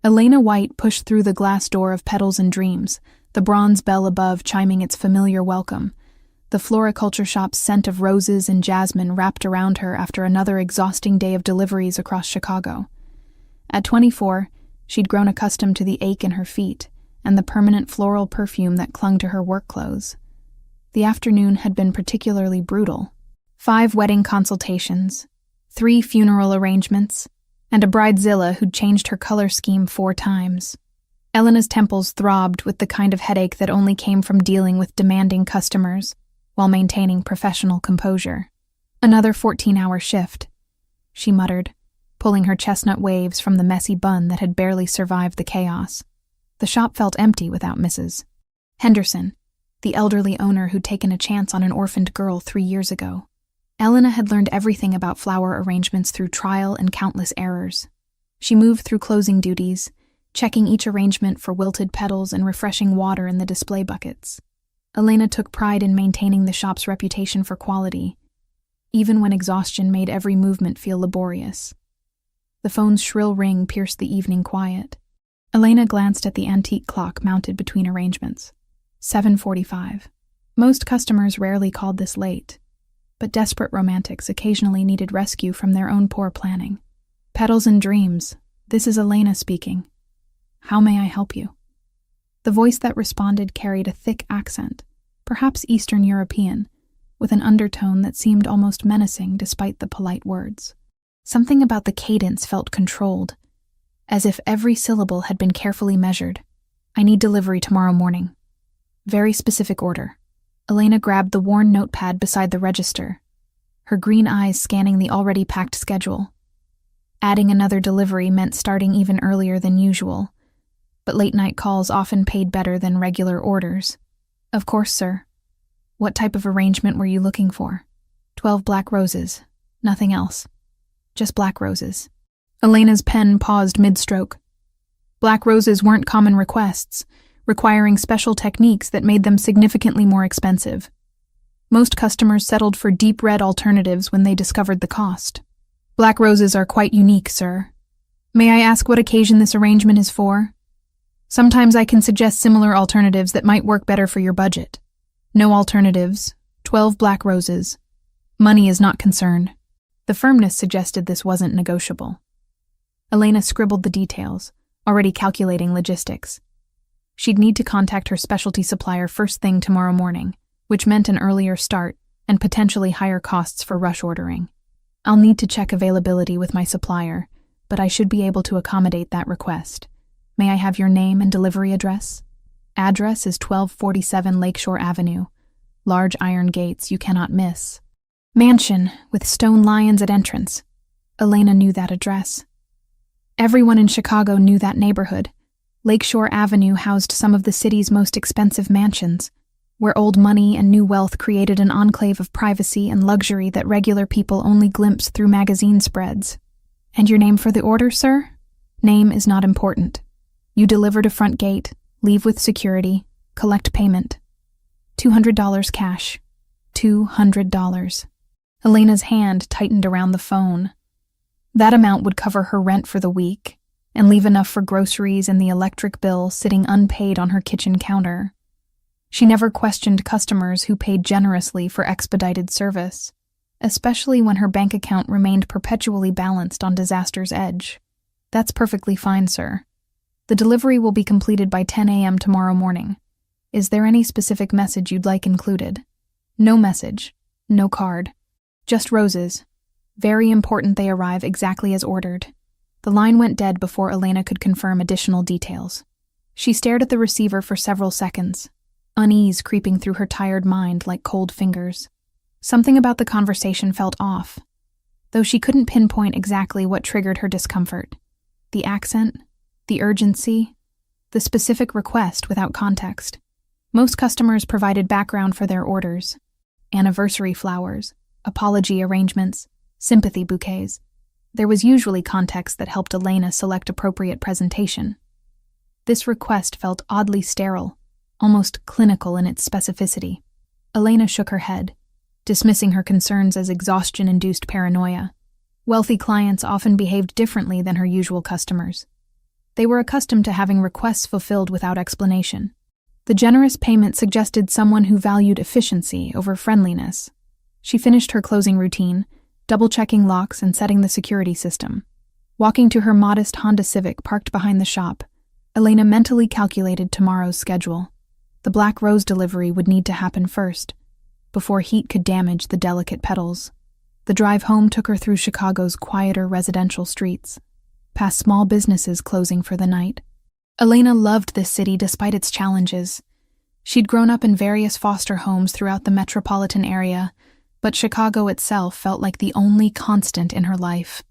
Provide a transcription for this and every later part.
Elena White pushed through the glass door of Petals and Dreams, the bronze bell above chiming its familiar welcome. The floriculture shop's scent of roses and jasmine wrapped around her after another exhausting day of deliveries across Chicago. At 24, she'd grown accustomed to the ache in her feet and the permanent floral perfume that clung to her work clothes. The afternoon had been particularly brutal. 5 wedding consultations, 3 funeral arrangements, and a bridezilla who'd changed her color scheme 4 times. Elena's temples throbbed with the kind of headache that only came from dealing with demanding customers while maintaining professional composure. Another 14-hour shift, she muttered, pulling her chestnut waves from the messy bun that had barely survived the chaos. The shop felt empty without Mrs. Henderson, the elderly owner who'd taken a chance on an orphaned girl 3 years ago. Elena had learned everything about flower arrangements through trial and countless errors. She moved through closing duties, checking each arrangement for wilted petals and refreshing water in the display buckets. Elena took pride in maintaining the shop's reputation for quality, even when exhaustion made every movement feel laborious. The phone's shrill ring pierced the evening quiet. Elena glanced at the antique clock mounted between arrangements. 7:45. Most customers rarely called this late, but desperate romantics occasionally needed rescue from their own poor planning. Petals and Dreams, this is Elena speaking. How may I help you? The voice that responded carried a thick accent, perhaps Eastern European, with an undertone that seemed almost menacing despite the polite words. Something about the cadence felt controlled, as if every syllable had been carefully measured. I need delivery tomorrow morning. Very specific order. Elena grabbed the worn notepad beside the register, her green eyes scanning the already packed schedule. Adding another delivery meant starting even earlier than usual, but late-night calls often paid better than regular orders. Of course, sir. What type of arrangement were you looking for? 12 black roses. Nothing else. Just black roses. Elena's pen paused mid-stroke. Black roses weren't common requests, requiring special techniques that made them significantly more expensive. Most customers settled for deep red alternatives when they discovered the cost. Black roses are quite unique, sir. May I ask what occasion this arrangement is for? Sometimes I can suggest similar alternatives that might work better for your budget. No alternatives, 12 black roses. Money is not concerned. The firmness suggested this wasn't negotiable. Elena scribbled the details, already calculating logistics. She'd need to contact her specialty supplier first thing tomorrow morning, which meant an earlier start and potentially higher costs for rush ordering. I'll need to check availability with my supplier, but I should be able to accommodate that request. May I have your name and delivery address? Address is 1247 Lakeshore Avenue. Large iron gates you cannot miss. Mansion with stone lions at entrance. Elena knew that address. Everyone in Chicago knew that neighborhood. Lakeshore Avenue housed some of the city's most expensive mansions, where old money and new wealth created an enclave of privacy and luxury that regular people only glimpsed through magazine spreads. And your name for the order, sir? Name is not important. You deliver to front gate, leave with security, collect payment. $200 cash. $200. Elena's hand tightened around the phone. That amount would cover her rent for the week and leave enough for groceries and the electric bill sitting unpaid on her kitchen counter. She never questioned customers who paid generously for expedited service, especially when her bank account remained perpetually balanced on disaster's edge. That's perfectly fine, sir. The delivery will be completed by 10 a.m. tomorrow morning. Is there any specific message you'd like included? No message. No card. Just roses. Very important they arrive exactly as ordered. The line went dead before Elena could confirm additional details. She stared at the receiver for several seconds, unease creeping through her tired mind like cold fingers. Something about the conversation felt off, though she couldn't pinpoint exactly what triggered her discomfort. The accent, the urgency, the specific request without context. Most customers provided background for their orders: anniversary flowers, apology arrangements, sympathy bouquets. There was usually context that helped Elena select appropriate presentation. This request felt oddly sterile, almost clinical in its specificity. Elena shook her head, dismissing her concerns as exhaustion-induced paranoia. Wealthy clients often behaved differently than her usual customers. They were accustomed to having requests fulfilled without explanation. The generous payment suggested someone who valued efficiency over friendliness. She finished her closing routine, double-checking locks and setting the security system. Walking to her modest Honda Civic parked behind the shop, Elena mentally calculated tomorrow's schedule. The black rose delivery would need to happen first, before heat could damage the delicate petals. The drive home took her through Chicago's quieter residential streets, past small businesses closing for the night. Elena loved this city despite its challenges. She'd grown up in various foster homes throughout the metropolitan area, but Chicago itself felt like the only constant in her life.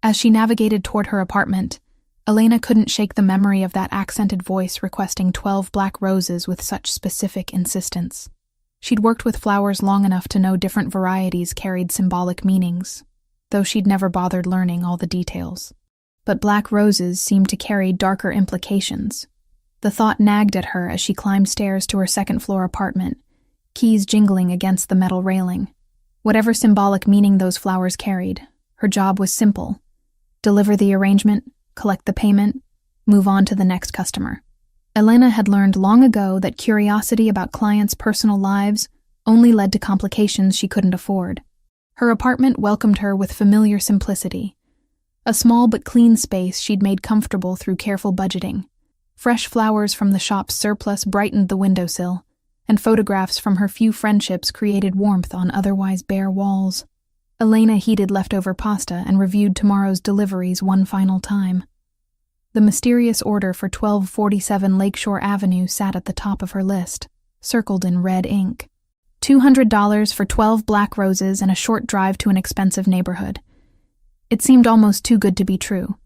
As she navigated toward her apartment, Elena couldn't shake the memory of that accented voice requesting 12 black roses with such specific insistence. She'd worked with flowers long enough to know different varieties carried symbolic meanings, though she'd never bothered learning all the details. But black roses seemed to carry darker implications. The thought nagged at her as she climbed stairs to her second-floor apartment, keys jingling against the metal railing. Whatever symbolic meaning those flowers carried, her job was simple: deliver the arrangement, collect the payment, move on to the next customer. Elena had learned long ago that curiosity about clients' personal lives only led to complications she couldn't afford. Her apartment welcomed her with familiar simplicity. A small but clean space she'd made comfortable through careful budgeting. Fresh flowers from the shop's surplus brightened the windowsill, and photographs from her few friendships created warmth on otherwise bare walls. Elena heated leftover pasta and reviewed tomorrow's deliveries one final time. The mysterious order for 1247 Lakeshore Avenue sat at the top of her list, circled in red ink. $200 for 12 black roses and a short drive to an expensive neighborhood. It seemed almost too good to be true.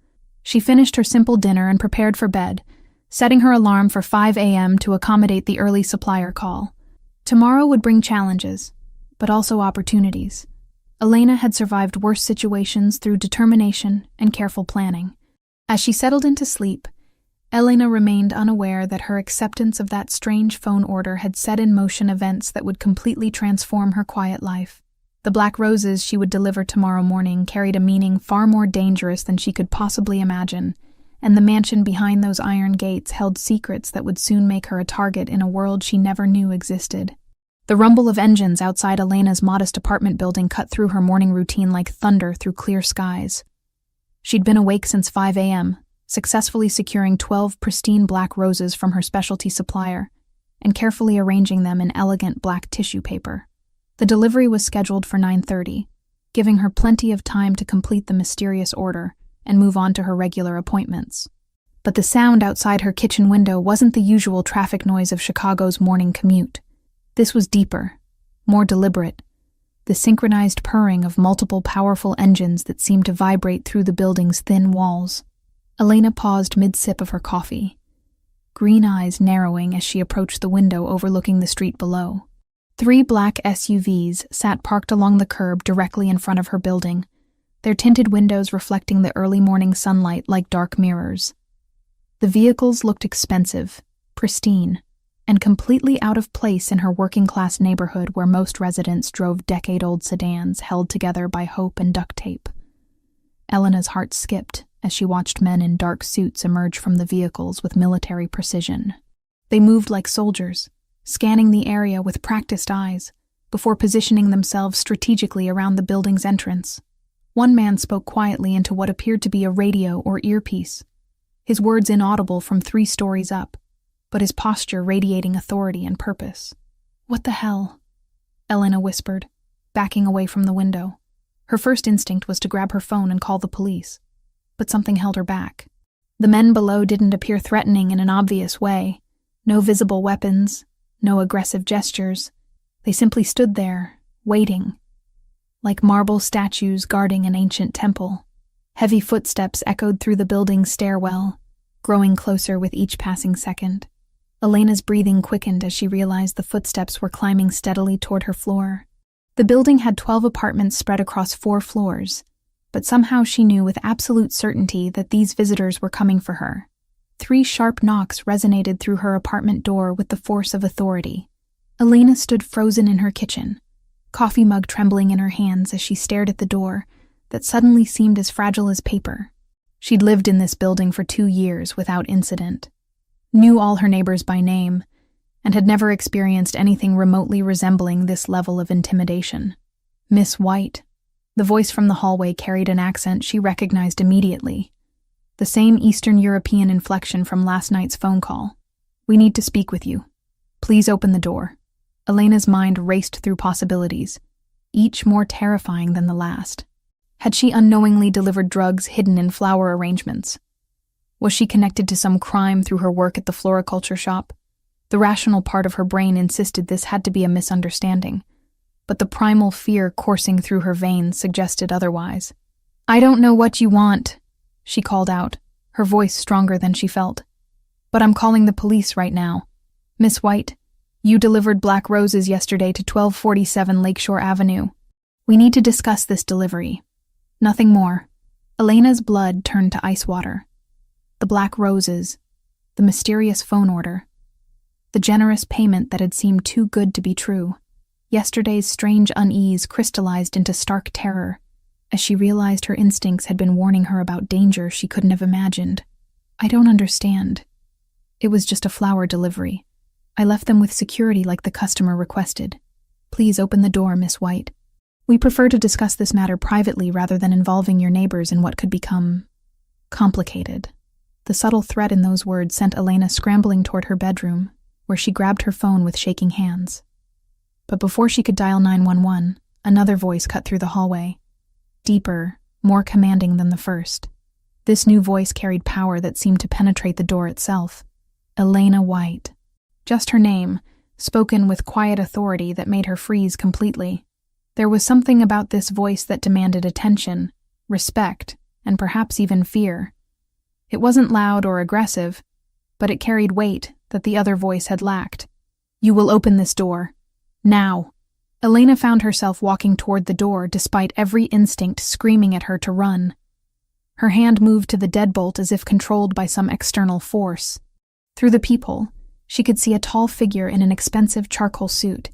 She finished her simple dinner and prepared for bed, setting her alarm for 5 a.m. to accommodate the early supplier call. Tomorrow would bring challenges, but also opportunities. Elena had survived worse situations through determination and careful planning. As she settled into sleep, Elena remained unaware that her acceptance of that strange phone order had set in motion events that would completely transform her quiet life. The black roses she would deliver tomorrow morning carried a meaning far more dangerous than she could possibly imagine, and the mansion behind those iron gates held secrets that would soon make her a target in a world she never knew existed. The rumble of engines outside Elena's modest apartment building cut through her morning routine like thunder through clear skies. She'd been awake since 5 a.m., successfully securing 12 pristine black roses from her specialty supplier and carefully arranging them in elegant black tissue paper. The delivery was scheduled for 9:30, giving her plenty of time to complete the mysterious order and move on to her regular appointments. But the sound outside her kitchen window wasn't the usual traffic noise of Chicago's morning commute. This was deeper, more deliberate, the synchronized purring of multiple powerful engines that seemed to vibrate through the building's thin walls. Elena paused mid-sip of her coffee, green eyes narrowing as she approached the window overlooking the street below. 3 black SUVs sat parked along the curb directly in front of her building, their tinted windows reflecting the early morning sunlight like dark mirrors. The vehicles looked expensive, pristine, and completely out of place in her working-class neighborhood where most residents drove decade-old sedans held together by hope and duct tape. Elena's heart skipped as she watched men in dark suits emerge from the vehicles with military precision. They moved like soldiers, scanning the area with practiced eyes, before positioning themselves strategically around the building's entrance. One man spoke quietly into what appeared to be a radio or earpiece, his words inaudible from 3 stories up, but his posture radiating authority and purpose. "What the hell?" Elena whispered, backing away from the window. Her first instinct was to grab her phone and call the police, but something held her back. The men below didn't appear threatening in an obvious way. No visible weapons, no aggressive gestures. They simply stood there, waiting, like marble statues guarding an ancient temple. Heavy footsteps echoed through the building's stairwell, growing closer with each passing second. Elena's breathing quickened as she realized the footsteps were climbing steadily toward her floor. The building had 12 apartments spread across 4 floors, but somehow she knew with absolute certainty that these visitors were coming for her. 3 sharp knocks resonated through her apartment door with the force of authority. Elena stood frozen in her kitchen, coffee mug trembling in her hands as she stared at the door that suddenly seemed as fragile as paper. She'd lived in this building for 2 years without incident, knew all her neighbors by name, and had never experienced anything remotely resembling this level of intimidation. Miss White. The voice from the hallway carried an accent she recognized immediately. The same Eastern European inflection from last night's phone call. "We need to speak with you. Please open the door." Elena's mind raced through possibilities, each more terrifying than the last. Had she unknowingly delivered drugs hidden in flower arrangements? Was she connected to some crime through her work at the floriculture shop? The rational part of her brain insisted this had to be a misunderstanding, but the primal fear coursing through her veins suggested otherwise. "I don't know what you want," she called out, her voice stronger than she felt. "But I'm calling the police right now. Miss White, you delivered black roses yesterday to 1247 Lakeshore Avenue. We need to discuss this delivery. Nothing more." Elena's blood turned to ice water. The black roses, the mysterious phone order, the generous payment that had seemed too good to be true. Yesterday's strange unease crystallized into stark terror as she realized her instincts had been warning her about danger she couldn't have imagined. "I don't understand. It was just a flower delivery. I left them with security like the customer requested. Please open the door, Miss White. We prefer to discuss this matter privately rather than involving your neighbors in what could become complicated." The subtle threat in those words sent Elena scrambling toward her bedroom, where she grabbed her phone with shaking hands. But before she could dial 911, another voice cut through the hallway. Deeper, more commanding than the first. This new voice carried power that seemed to penetrate the door itself. Elena White. Just her name, spoken with quiet authority that made her freeze completely. There was something about this voice that demanded attention, respect, and perhaps even fear. It wasn't loud or aggressive, but it carried weight that the other voice had lacked. "You will open this door. Now." Elena found herself walking toward the door despite every instinct screaming at her to run. Her hand moved to the deadbolt as if controlled by some external force. Through the peephole, she could see a tall figure in an expensive charcoal suit,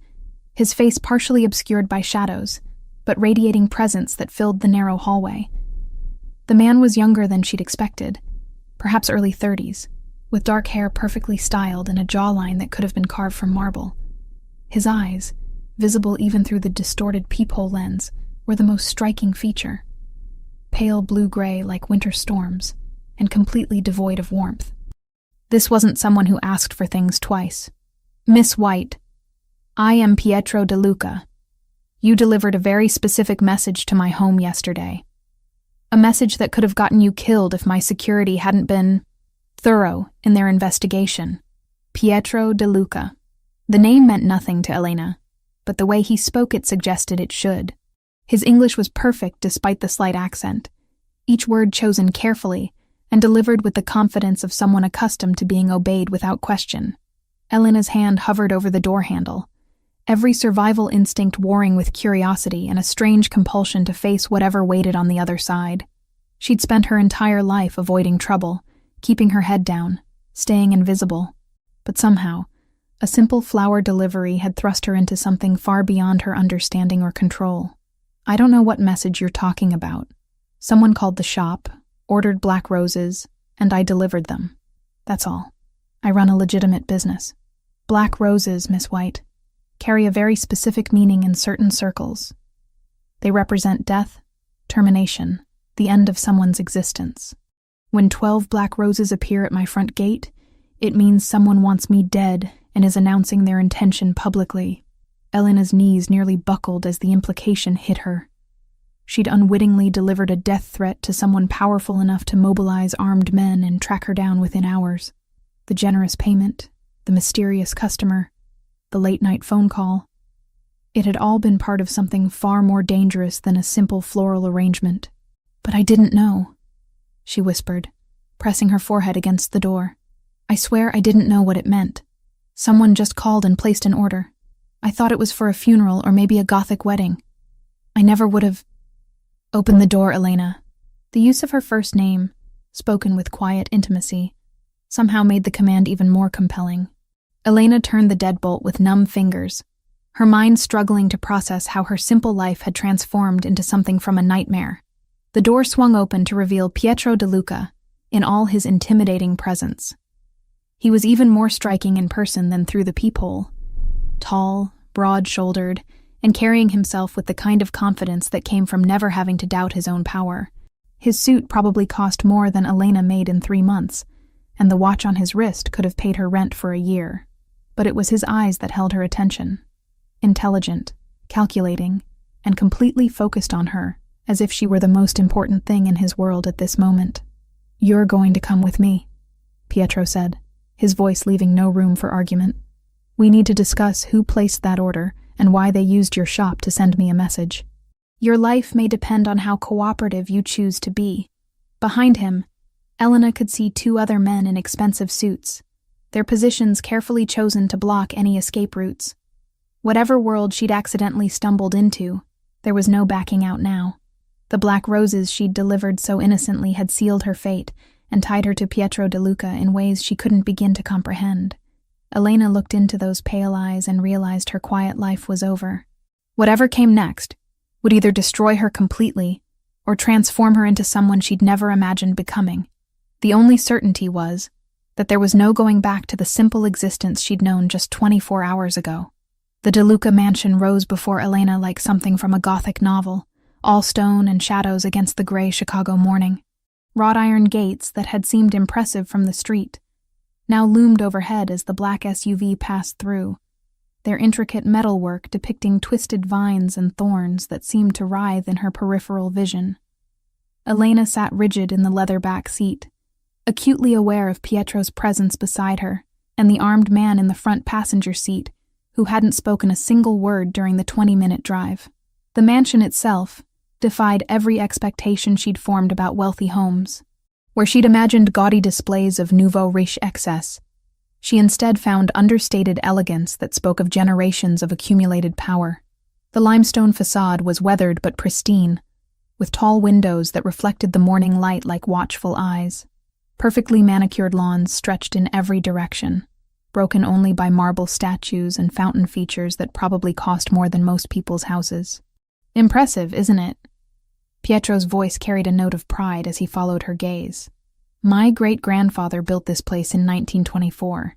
his face partially obscured by shadows, but radiating presence that filled the narrow hallway. The man was younger than she'd expected, perhaps early 30s, with dark hair perfectly styled and a jawline that could have been carved from marble. His eyes, visible even through the distorted peephole lens, were the most striking feature. Pale blue-gray like winter storms, and completely devoid of warmth. This wasn't someone who asked for things twice. "Miss White, I am Pietro De Luca. You delivered a very specific message to my home yesterday. A message that could have gotten you killed if my security hadn't been thorough in their investigation. Pietro De Luca." The name meant nothing to Elena, but the way he spoke it suggested it should. His English was perfect despite the slight accent, each word chosen carefully and delivered with the confidence of someone accustomed to being obeyed without question. Elena's hand hovered over the door handle, every survival instinct warring with curiosity and a strange compulsion to face whatever waited on the other side. She'd spent her entire life avoiding trouble, keeping her head down, staying invisible. But somehow, a simple flower delivery had thrust her into something far beyond her understanding or control. "I don't know what message you're talking about. Someone called the shop, ordered black roses, and I delivered them. That's all. I run a legitimate business. Black roses, Miss White, carry a very specific meaning in certain circles. They represent death, termination, the end of someone's existence. When 12 black roses appear at my front gate, it means someone wants me dead and is announcing their intention publicly." Elena's knees nearly buckled as the implication hit her. She'd unwittingly delivered a death threat to someone powerful enough to mobilize armed men and track her down within hours. The generous payment, the mysterious customer, the late-night phone call. It had all been part of something far more dangerous than a simple floral arrangement. "But I didn't know," she whispered, pressing her forehead against the door. "I swear I didn't know what it meant. Someone just called and placed an order. I thought it was for a funeral or maybe a Gothic wedding. I never would have—" "Open the door, Elena." The use of her first name, spoken with quiet intimacy, somehow made the command even more compelling. Elena turned the deadbolt with numb fingers, her mind struggling to process how her simple life had transformed into something from a nightmare. The door swung open to reveal Pietro De Luca in all his intimidating presence. He was even more striking in person than through the peephole. Tall, broad-shouldered, and carrying himself with the kind of confidence that came from never having to doubt his own power. His suit probably cost more than Elena made in 3 months, and the watch on his wrist could have paid her rent for a year. But it was his eyes that held her attention. Intelligent, calculating, and completely focused on her, as if she were the most important thing in his world at this moment. "You're going to come with me," Pietro said, his voice leaving no room for argument. "We need to discuss who placed that order and why they used your shop to send me a message. Your life may depend on how cooperative you choose to be." Behind him, Elena could see 2 other men in expensive suits, their positions carefully chosen to block any escape routes. Whatever world she'd accidentally stumbled into, there was no backing out now. The black roses she'd delivered so innocently had sealed her fate and tied her to Pietro De Luca in ways she couldn't begin to comprehend. Elena looked into those pale eyes and realized her quiet life was over. Whatever came next would either destroy her completely or transform her into someone she'd never imagined becoming. The only certainty was that there was no going back to the simple existence she'd known just 24 hours ago. The De Luca mansion rose before Elena like something from a Gothic novel, all stone and shadows against the gray Chicago morning. Wrought iron gates that had seemed impressive from the street now loomed overhead as the black SUV passed through, their intricate metalwork depicting twisted vines and thorns that seemed to writhe in her peripheral vision. Elena sat rigid in the leather back seat, acutely aware of Pietro's presence beside her and the armed man in the front passenger seat who hadn't spoken a single word during the 20-minute drive. The mansion itself defied every expectation she'd formed about wealthy homes. Where she'd imagined gaudy displays of nouveau riche excess, she instead found understated elegance that spoke of generations of accumulated power. The limestone facade was weathered but pristine, with tall windows that reflected the morning light like watchful eyes. Perfectly manicured lawns stretched in every direction, broken only by marble statues and fountain features that probably cost more than most people's houses. "Impressive, isn't it?" Pietro's voice carried a note of pride as he followed her gaze. "My great-grandfather built this place in 1924.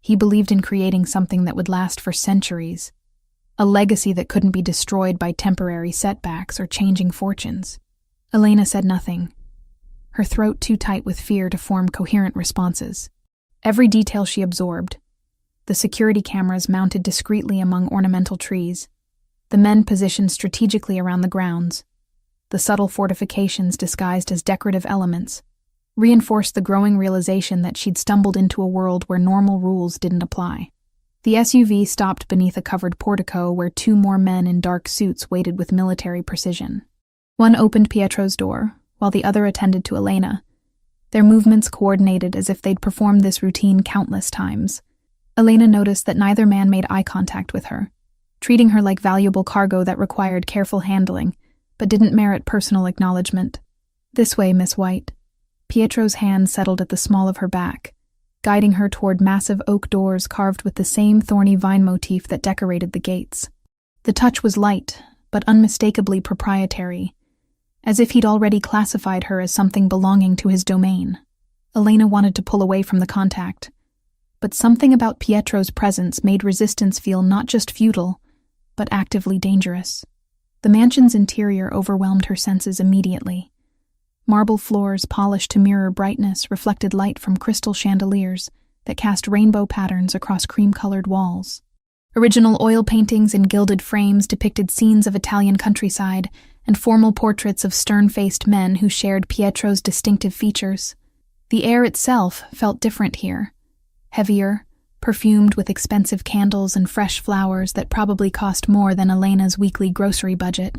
He believed in creating something that would last for centuries, a legacy that couldn't be destroyed by temporary setbacks or changing fortunes." Elena said nothing, her throat too tight with fear to form coherent responses. Every detail she absorbed: the security cameras mounted discreetly among ornamental trees, the men positioned strategically around the grounds, the subtle fortifications disguised as decorative elements, reinforced the growing realization that she'd stumbled into a world where normal rules didn't apply. The SUV stopped beneath a covered portico where 2 more men in dark suits waited with military precision. One opened Pietro's door, while the other attended to Elena, their movements coordinated as if they'd performed this routine countless times. Elena noticed that neither man made eye contact with her, treating her like valuable cargo that required careful handling, but didn't merit personal acknowledgement. "This way, Miss White." Pietro's hand settled at the small of her back, guiding her toward massive oak doors carved with the same thorny vine motif that decorated the gates. The touch was light, but unmistakably proprietary, as if he'd already classified her as something belonging to his domain. Elena wanted to pull away from the contact, but something about Pietro's presence made resistance feel not just futile, but actively dangerous. The mansion's interior overwhelmed her senses immediately. Marble floors polished to mirror brightness reflected light from crystal chandeliers that cast rainbow patterns across cream-colored walls. Original oil paintings in gilded frames depicted scenes of Italian countryside and formal portraits of stern-faced men who shared Pietro's distinctive features. The air itself felt different here, heavier, perfumed with expensive candles and fresh flowers that probably cost more than Elena's weekly grocery budget.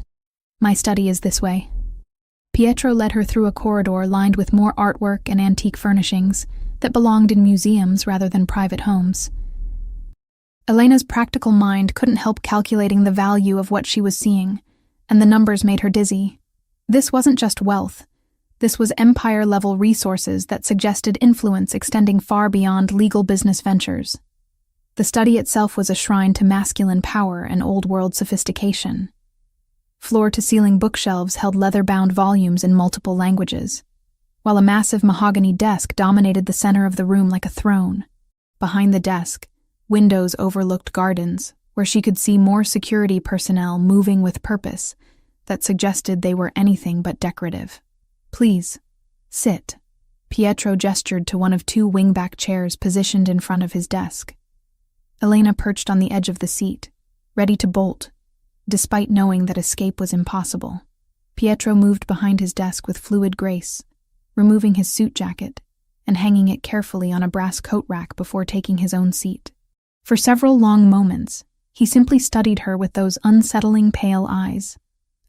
"My study is this way." Pietro led her through a corridor lined with more artwork and antique furnishings that belonged in museums rather than private homes. Elena's practical mind couldn't help calculating the value of what she was seeing, and the numbers made her dizzy. This wasn't just wealth. This was empire-level resources that suggested influence extending far beyond legal business ventures. The study itself was a shrine to masculine power and old-world sophistication. Floor-to-ceiling bookshelves held leather-bound volumes in multiple languages, while a massive mahogany desk dominated the center of the room like a throne. Behind the desk, windows overlooked gardens, where she could see more security personnel moving with purpose that suggested they were anything but decorative. "Please, sit." Pietro gestured to one of two wingback chairs positioned in front of his desk. Elena perched on the edge of the seat, ready to bolt, despite knowing that escape was impossible. Pietro moved behind his desk with fluid grace, removing his suit jacket and hanging it carefully on a brass coat rack before taking his own seat. For several long moments, he simply studied her with those unsettling pale eyes.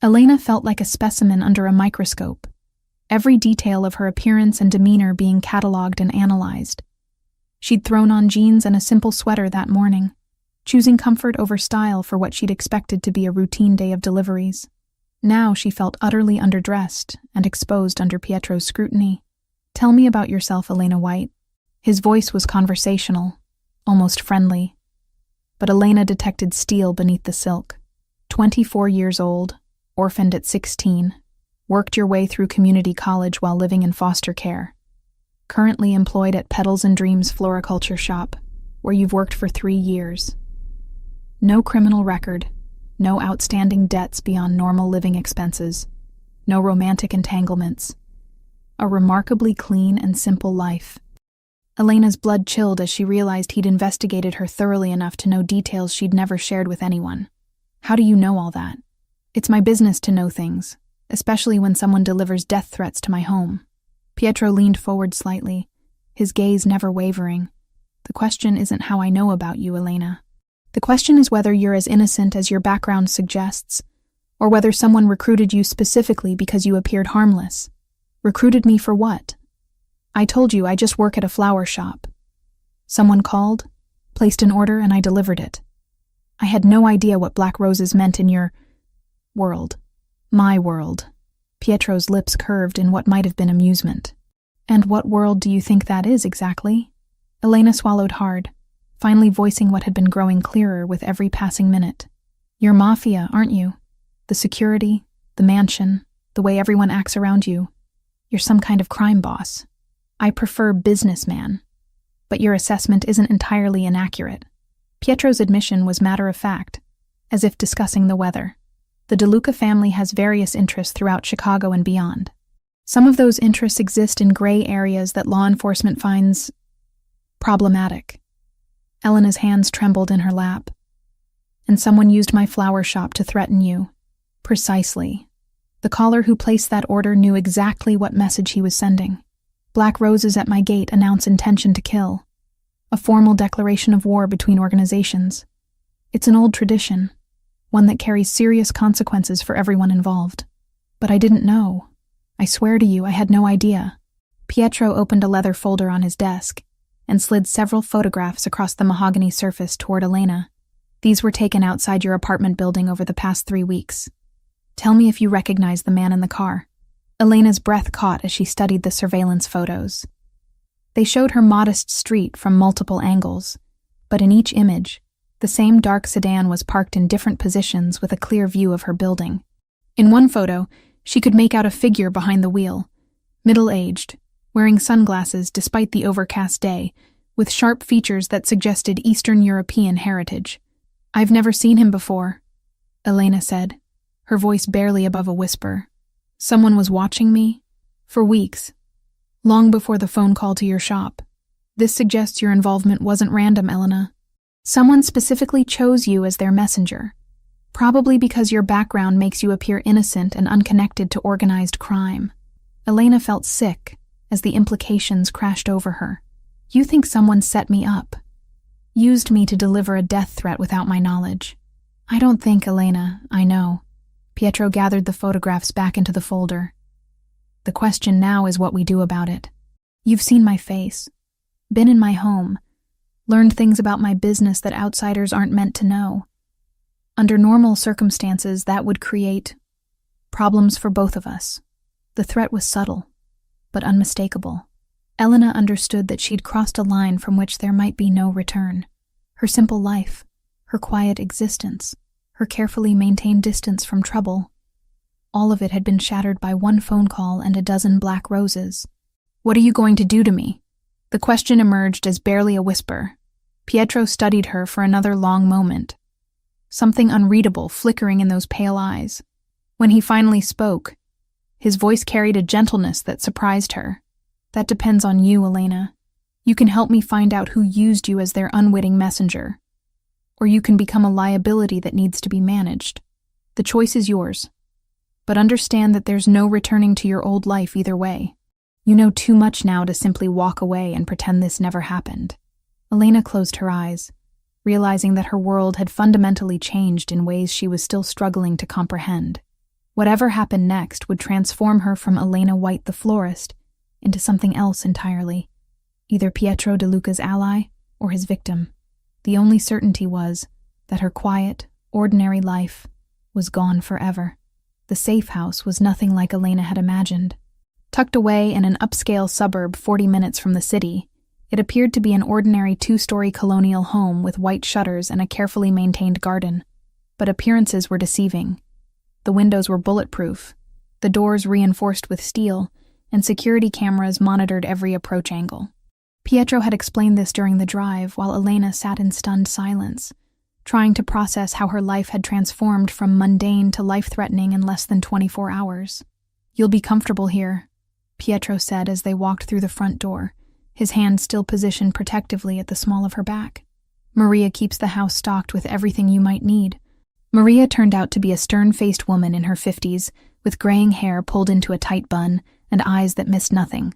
Elena felt like a specimen under a microscope, every detail of her appearance and demeanor being catalogued and analyzed. She'd thrown on jeans and a simple sweater that morning, choosing comfort over style for what she'd expected to be a routine day of deliveries. Now she felt utterly underdressed and exposed under Pietro's scrutiny. "Tell me about yourself, Elena White." His voice was conversational, almost friendly. But Elena detected steel beneath the silk. 24 years old, orphaned at 16, worked your way through community college while living in foster care. Currently employed at Petals and Dreams Floriculture Shop, where you've worked for 3 years. No criminal record, no outstanding debts beyond normal living expenses, no romantic entanglements. A remarkably clean and simple life. Elena's blood chilled as she realized he'd investigated her thoroughly enough to know details she'd never shared with anyone. "How do you know all that?" "It's my business to know things, especially when someone delivers death threats to my home." Pietro leaned forward slightly, his gaze never wavering. "The question isn't how I know about you, Elena. The question is whether you're as innocent as your background suggests, or whether someone recruited you specifically because you appeared harmless. Recruited me for what? I told you I just work at a flower shop. Someone called, placed an order, and I delivered it. I had no idea what black roses meant in your world. My world." Pietro's lips curved in what might have been amusement. "And what world do you think that is exactly?" Elena swallowed hard, finally voicing what had been growing clearer with every passing minute. "You're Mafia, aren't you? The security, the mansion, the way everyone acts around you. You're some kind of crime boss. I prefer businessman, but your assessment isn't entirely inaccurate." Pietro's admission was matter-of-fact, as if discussing the weather. The DeLuca family has various interests throughout Chicago and beyond. Some of those interests exist in gray areas that law enforcement finds problematic. Elena's hands trembled in her lap. "And someone used my flower shop to threaten you." "Precisely. The caller who placed that order knew exactly what message he was sending. Black roses at my gate announce intention to kill. A formal declaration of war between organizations. It's an old tradition, one that carries serious consequences for everyone involved. But I didn't know. I swear to you, I had no idea." Pietro opened a leather folder on his desk and slid several photographs across the mahogany surface toward Elena. "These were taken outside your apartment building over the past 3 weeks. Tell me if you recognize the man in the car." Elena's breath caught as she studied the surveillance photos. They showed her modest street from multiple angles, but in each image, the same dark sedan was parked in different positions with a clear view of her building. In one photo, she could make out a figure behind the wheel, middle-aged, wearing sunglasses despite the overcast day, with sharp features that suggested Eastern European heritage. "I've never seen him before," Elena said, her voice barely above a whisper. "Someone was watching me? For weeks. Long before the phone call to your shop. This suggests your involvement wasn't random, Elena. Someone specifically chose you as their messenger, probably because your background makes you appear innocent and unconnected to organized crime." Elena felt sick as the implications crashed over her. "You think someone set me up, used me to deliver a death threat without my knowledge." "I don't think, Elena, I know." Pietro gathered the photographs back into the folder. "The question now is what we do about it. You've seen my face, been in my home, learned things about my business that outsiders aren't meant to know. Under normal circumstances, that would create problems for both of us. The threat was subtle, but unmistakable." Elena understood that she'd crossed a line from which there might be no return. Her simple life, her quiet existence, her carefully maintained distance from trouble, All of it had been shattered by one phone call and a dozen black roses. "What are you going to do to me?" The question emerged as barely a whisper. Pietro studied her for another long moment, something unreadable flickering in those pale eyes. When he finally spoke, his voice carried a gentleness that surprised her. "That depends on you, Elena. You can help me find out who used you as their unwitting messenger. Or you can become a liability that needs to be managed. The choice is yours. But understand that there's no returning to your old life either way. You know too much now to simply walk away and pretend this never happened." Elena closed her eyes, realizing that her world had fundamentally changed in ways she was still struggling to comprehend. Whatever happened next would transform her from Elena White the florist into something else entirely, either Pietro De Luca's ally or his victim. The only certainty was that her quiet, ordinary life was gone forever. The safe house was nothing like Elena had imagined. Tucked away in an upscale suburb 40 minutes from the city, it appeared to be an ordinary 2-story colonial home with white shutters and a carefully maintained garden. But appearances were deceiving. The windows were bulletproof, the doors reinforced with steel, and security cameras monitored every approach angle. Pietro had explained this during the drive while Elena sat in stunned silence, trying to process how her life had transformed from mundane to life-threatening in less than 24 hours. "You'll be comfortable here," Pietro said as they walked through the front door, his hand still positioned protectively at the small of her back. "Maria keeps the house stocked with everything you might need." Maria turned out to be a stern-faced woman in her 50s, with graying hair pulled into a tight bun and eyes that missed nothing.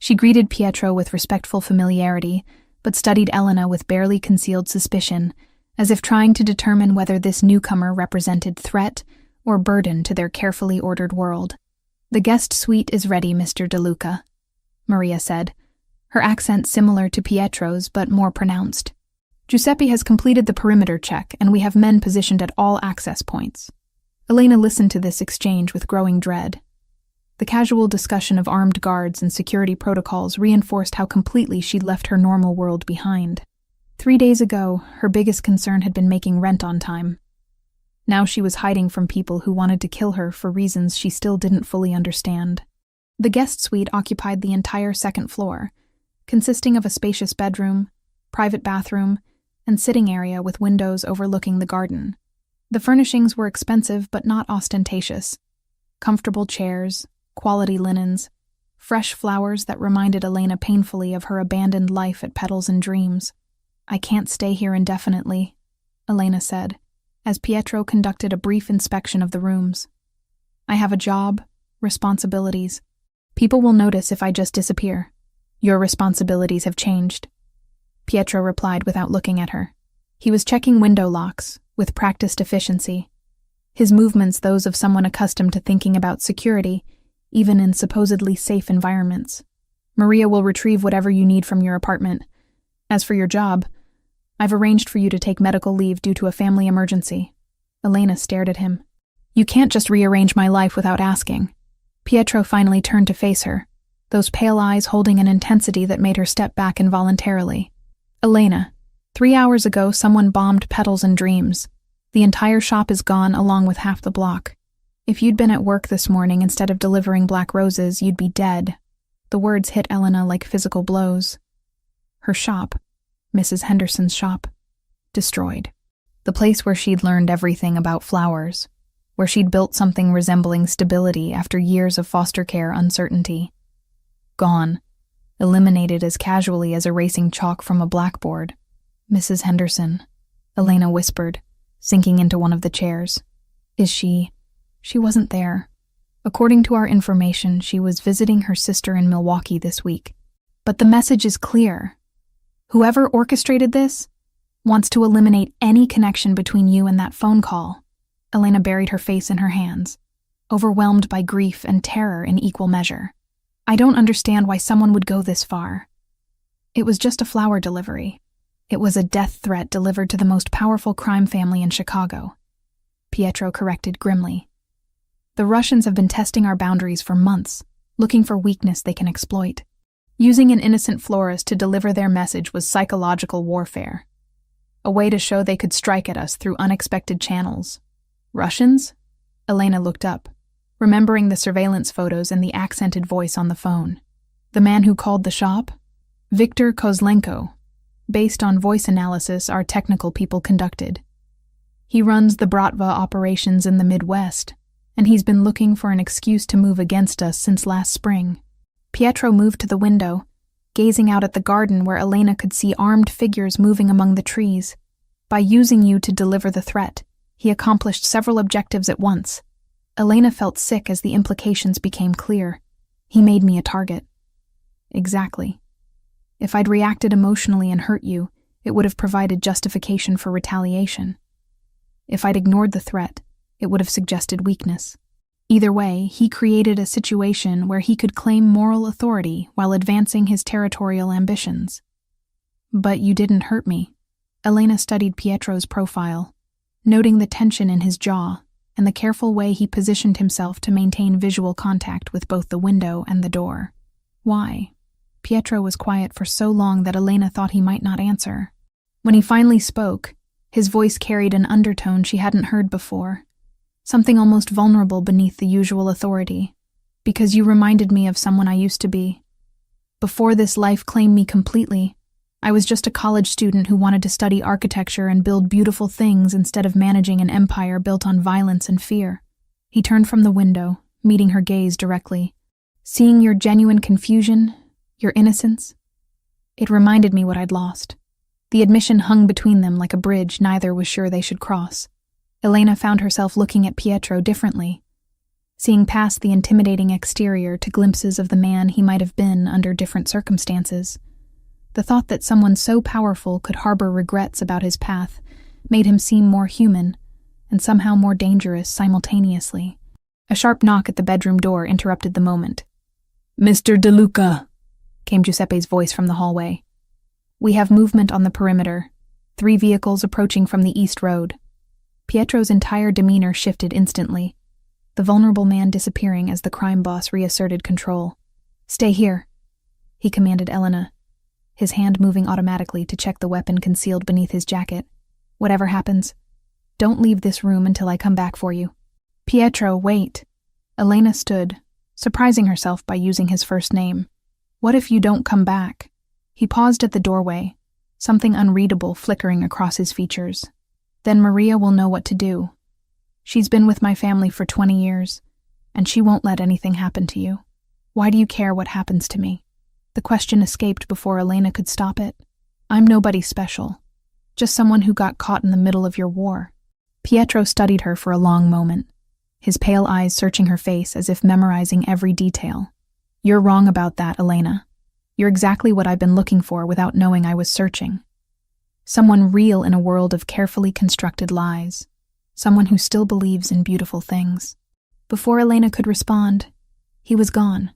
She greeted Pietro with respectful familiarity, but studied Elena with barely concealed suspicion, as if trying to determine whether this newcomer represented threat or burden to their carefully ordered world. "The guest suite is ready, Mr. De Luca," Maria said, her accent similar to Pietro's but more pronounced. "Giuseppe has completed the perimeter check, and we have men positioned at all access points." Elena listened to this exchange with growing dread. The casual discussion of armed guards and security protocols reinforced how completely she'd left her normal world behind. 3 days ago, her biggest concern had been making rent on time. Now she was hiding from people who wanted to kill her for reasons she still didn't fully understand. The guest suite occupied the entire second floor, consisting of a spacious bedroom, private bathroom, and sitting area with windows overlooking the garden. The furnishings were expensive but not ostentatious. Comfortable chairs, quality linens, fresh flowers that reminded Elena painfully of her abandoned life at Petals and Dreams. "I can't stay here indefinitely," Elena said, as Pietro conducted a brief inspection of the rooms. "I have a job, responsibilities. People will notice if I just disappear. Your responsibilities have changed," Pietro replied without looking at her. He was checking window locks, with practiced efficiency, his movements those of someone accustomed to thinking about security, even in supposedly safe environments. "Maria will retrieve whatever you need from your apartment. As for your job, I've arranged for you to take medical leave due to a family emergency." Elena stared at him. "You can't just rearrange my life without asking." Pietro finally turned to face her, those pale eyes holding an intensity that made her step back involuntarily. "Elena, 3 hours ago someone bombed Petals and Dreams. The entire shop is gone along with half the block. If you'd been at work this morning instead of delivering black roses, you'd be dead." The words hit Elena like physical blows. Her shop, Mrs. Henderson's shop, destroyed. The place where she'd learned everything about flowers, where she'd built something resembling stability after years of foster care uncertainty. Gone, eliminated as casually as erasing chalk from a blackboard. "Mrs. Henderson," Elena whispered, sinking into one of the chairs. "Is she wasn't there. According to our information, she was visiting her sister in Milwaukee this week. But the message is clear. Whoever orchestrated this wants to eliminate any connection between you and that phone call." Elena buried her face in her hands, overwhelmed by grief and terror in equal measure. "I don't understand why someone would go this far. It was just a flower delivery. It was a death threat delivered to the most powerful crime family in Chicago," Pietro corrected grimly. "The Russians have been testing our boundaries for months, looking for weakness they can exploit. Using an innocent florist to deliver their message was psychological warfare, a way to show they could strike at us through unexpected channels." "Russians?" Elena looked up, remembering the surveillance photos and the accented voice on the phone. The man who called the shop? Viktor Kozlenko, based on voice analysis our technical people conducted. He runs the Bratva operations in the Midwest, and he's been looking for an excuse to move against us since last spring. Pietro moved to the window, gazing out at the garden where Elena could see armed figures moving among the trees. By using you to deliver the threat, he accomplished several objectives at once. Elena felt sick as the implications became clear. He made me a target. Exactly. If I'd reacted emotionally and hurt you, it would have provided justification for retaliation. If I'd ignored the threat, it would have suggested weakness. Either way, he created a situation where he could claim moral authority while advancing his territorial ambitions. But you didn't hurt me. Elena studied Pietro's profile, noting the tension in his jaw and the careful way he positioned himself to maintain visual contact with both the window and the door. Why? Pietro was quiet for so long that Elena thought he might not answer. When he finally spoke, his voice carried an undertone she hadn't heard before, something almost vulnerable beneath the usual authority. Because you reminded me of someone I used to be. Before this life claimed me completely, I was just a college student who wanted to study architecture and build beautiful things instead of managing an empire built on violence and fear. He turned from the window, meeting her gaze directly. Seeing your genuine confusion, your innocence, it reminded me what I'd lost. The admission hung between them like a bridge neither was sure they should cross. Elena found herself looking at Pietro differently, seeing past the intimidating exterior to glimpses of the man he might have been under different circumstances. The thought that someone so powerful could harbor regrets about his path made him seem more human and somehow more dangerous simultaneously. A sharp knock at the bedroom door interrupted the moment. "Mr. De Luca," came Giuseppe's voice from the hallway. "We have movement on the perimeter. 3 vehicles approaching from the east road." Pietro's entire demeanor shifted instantly, the vulnerable man disappearing as the crime boss reasserted control. "Stay here," he commanded Elena, his hand moving automatically to check the weapon concealed beneath his jacket. "Whatever happens, don't leave this room until I come back for you." "Pietro, wait." Elena stood, surprising herself by using his first name. "What if you don't come back?" He paused at the doorway, something unreadable flickering across his features. "Then Maria will know what to do. She's been with my family for 20 years, and she won't let anything happen to you. Why do you care what happens to me?" The question escaped before Elena could stop it. "I'm nobody special, just someone who got caught in the middle of your war." Pietro studied her for a long moment, his pale eyes searching her face as if memorizing every detail. "You're wrong about that, Elena. You're exactly what I've been looking for without knowing I was searching. Someone real in a world of carefully constructed lies. Someone who still believes in beautiful things." Before Elena could respond, he was gone,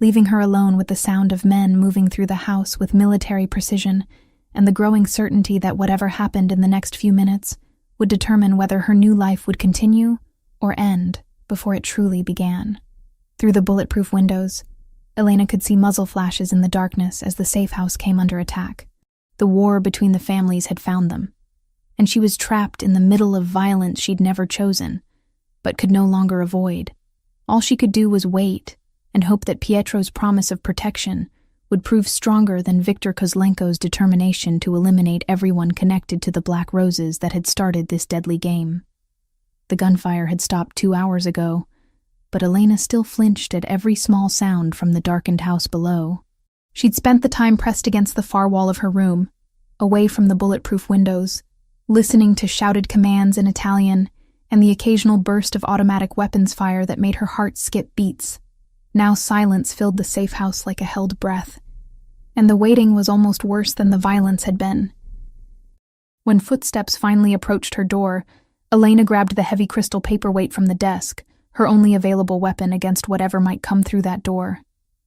leaving her alone with the sound of men moving through the house with military precision and the growing certainty that whatever happened in the next few minutes would determine whether her new life would continue or end before it truly began. Through the bulletproof windows, Elena could see muzzle flashes in the darkness as the safe house came under attack. The war between the families had found them, and she was trapped in the middle of violence she'd never chosen, but could no longer avoid. All she could do was wait and hope that Pietro's promise of protection would prove stronger than Viktor Kozlenko's determination to eliminate everyone connected to the Black Roses that had started this deadly game. The gunfire had stopped 2 hours ago, but Elena still flinched at every small sound from the darkened house below. She'd spent the time pressed against the far wall of her room, away from the bulletproof windows, listening to shouted commands in Italian and the occasional burst of automatic weapons fire that made her heart skip beats. Now silence filled the safe house like a held breath, and the waiting was almost worse than the violence had been. When footsteps finally approached her door, Elena grabbed the heavy crystal paperweight from the desk, her only available weapon against whatever might come through that door.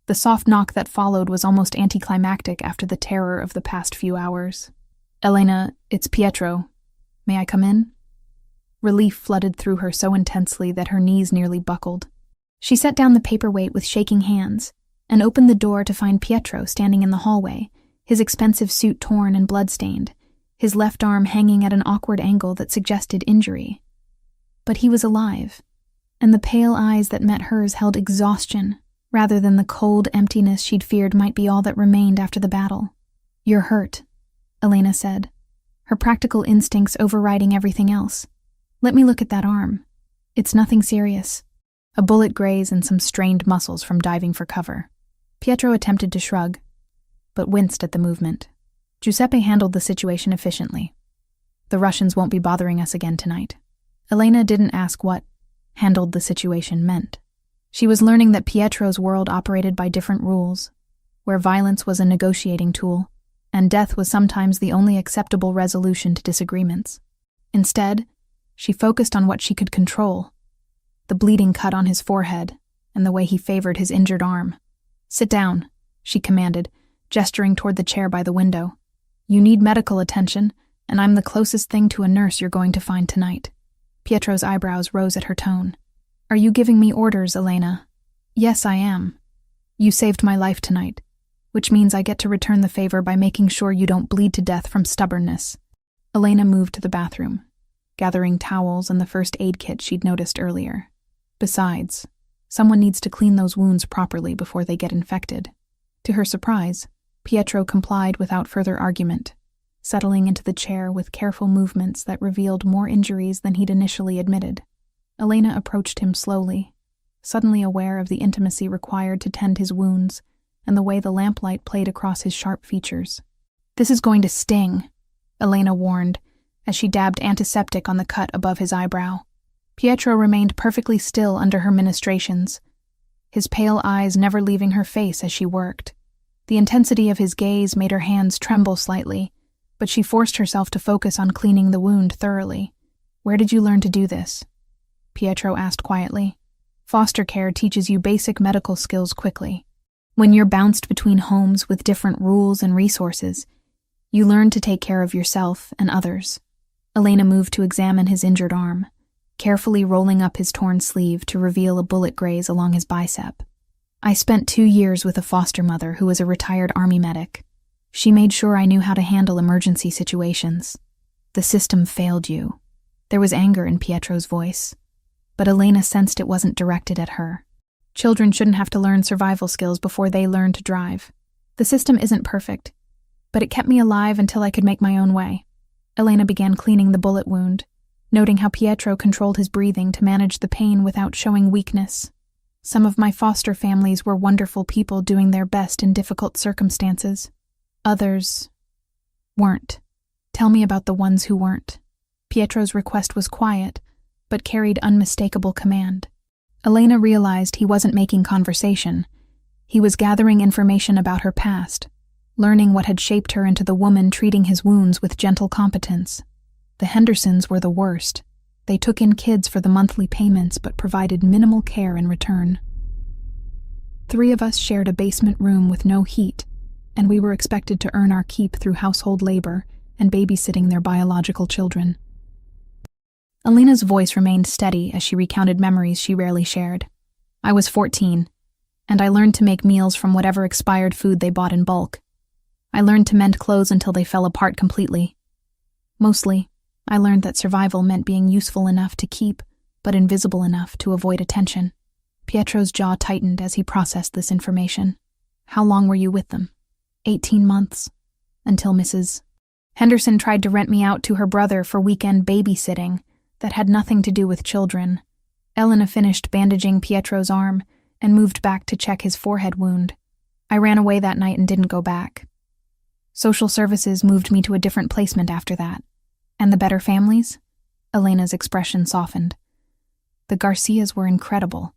The soft knock that followed was almost anticlimactic after the terror of the past few hours. "Elena, it's Pietro. May I come in?" Relief flooded through her so intensely that her knees nearly buckled. She set down the paperweight with shaking hands and opened the door to find Pietro standing in the hallway, his expensive suit torn and blood-stained, his left arm hanging at an awkward angle that suggested injury. But he was alive, and the pale eyes that met hers held exhaustion rather than the cold emptiness she'd feared might be all that remained after the battle. "You're hurt," Elena said, her practical instincts overriding everything else. "Let me look at that arm. It's nothing serious. A bullet graze and some strained muscles from diving for cover." Pietro attempted to shrug, but winced at the movement. Giuseppe handled the situation efficiently. "The Russians won't be bothering us again tonight." Elena didn't ask what "handled the situation" meant. She was learning that Pietro's world operated by different rules, where violence was a negotiating tool, and death was sometimes the only acceptable resolution to disagreements. Instead, she focused on what she could control: the bleeding cut on his forehead and the way he favored his injured arm. "Sit down," she commanded, gesturing toward the chair by the window. "You need medical attention, and I'm the closest thing to a nurse you're going to find tonight." Pietro's eyebrows rose at her tone. "Are you giving me orders, Elena?" "Yes, I am. You saved my life tonight, which means I get to return the favor by making sure you don't bleed to death from stubbornness." Elena moved to the bathroom, gathering towels and the first aid kit she'd noticed earlier. Besides, someone needs to clean those wounds properly before they get infected. To her surprise, Pietro complied without further argument, settling into the chair with careful movements that revealed more injuries than he'd initially admitted. Elena approached him slowly, suddenly aware of the intimacy required to tend his wounds and the way the lamplight played across his sharp features. "This is going to sting," Elena warned, as she dabbed antiseptic on the cut above his eyebrow. Pietro remained perfectly still under her ministrations, his pale eyes never leaving her face as she worked. The intensity of his gaze made her hands tremble slightly, but she forced herself to focus on cleaning the wound thoroughly. "Where did you learn to do this?" Pietro asked quietly. "Foster care teaches you basic medical skills quickly. When you're bounced between homes with different rules and resources, you learn to take care of yourself and others." Elena moved to examine his injured arm, carefully rolling up his torn sleeve to reveal a bullet graze along his bicep. "I spent 2 years with a foster mother who was a retired army medic. She made sure I knew how to handle emergency situations. The system failed you." There was anger in Pietro's voice, but Elena sensed it wasn't directed at her. Children shouldn't have to learn survival skills before they learn to drive. "The system isn't perfect, but it kept me alive until I could make my own way." Elena began cleaning the bullet wound, noting how Pietro controlled his breathing to manage the pain without showing weakness. "Some of my foster families were wonderful people doing their best in difficult circumstances. Others weren't. Tell me about the ones who weren't." Pietro's request was quiet, but carried unmistakable command. Elena realized he wasn't making conversation. He was gathering information about her past, learning what had shaped her into the woman treating his wounds with gentle competence. The Hendersons were the worst. They took in kids for the monthly payments but provided minimal care in return. 3 of us shared a basement room with no heat, and we were expected to earn our keep through household labor and babysitting their biological children. Elena's voice remained steady as she recounted memories she rarely shared. "I was 14, and I learned to make meals from whatever expired food they bought in bulk. I learned to mend clothes until they fell apart completely. Mostly, I learned that survival meant being useful enough to keep, but invisible enough to avoid attention." Pietro's jaw tightened as he processed this information. "How long were you with them?" 18 months, until Mrs. Henderson tried to rent me out to her brother for weekend babysitting that had nothing to do with children." Elena finished bandaging Pietro's arm and moved back to check his forehead wound. "I ran away that night and didn't go back. Social services moved me to a different placement after that. And the better families?" Elena's expression softened. "The Garcias were incredible.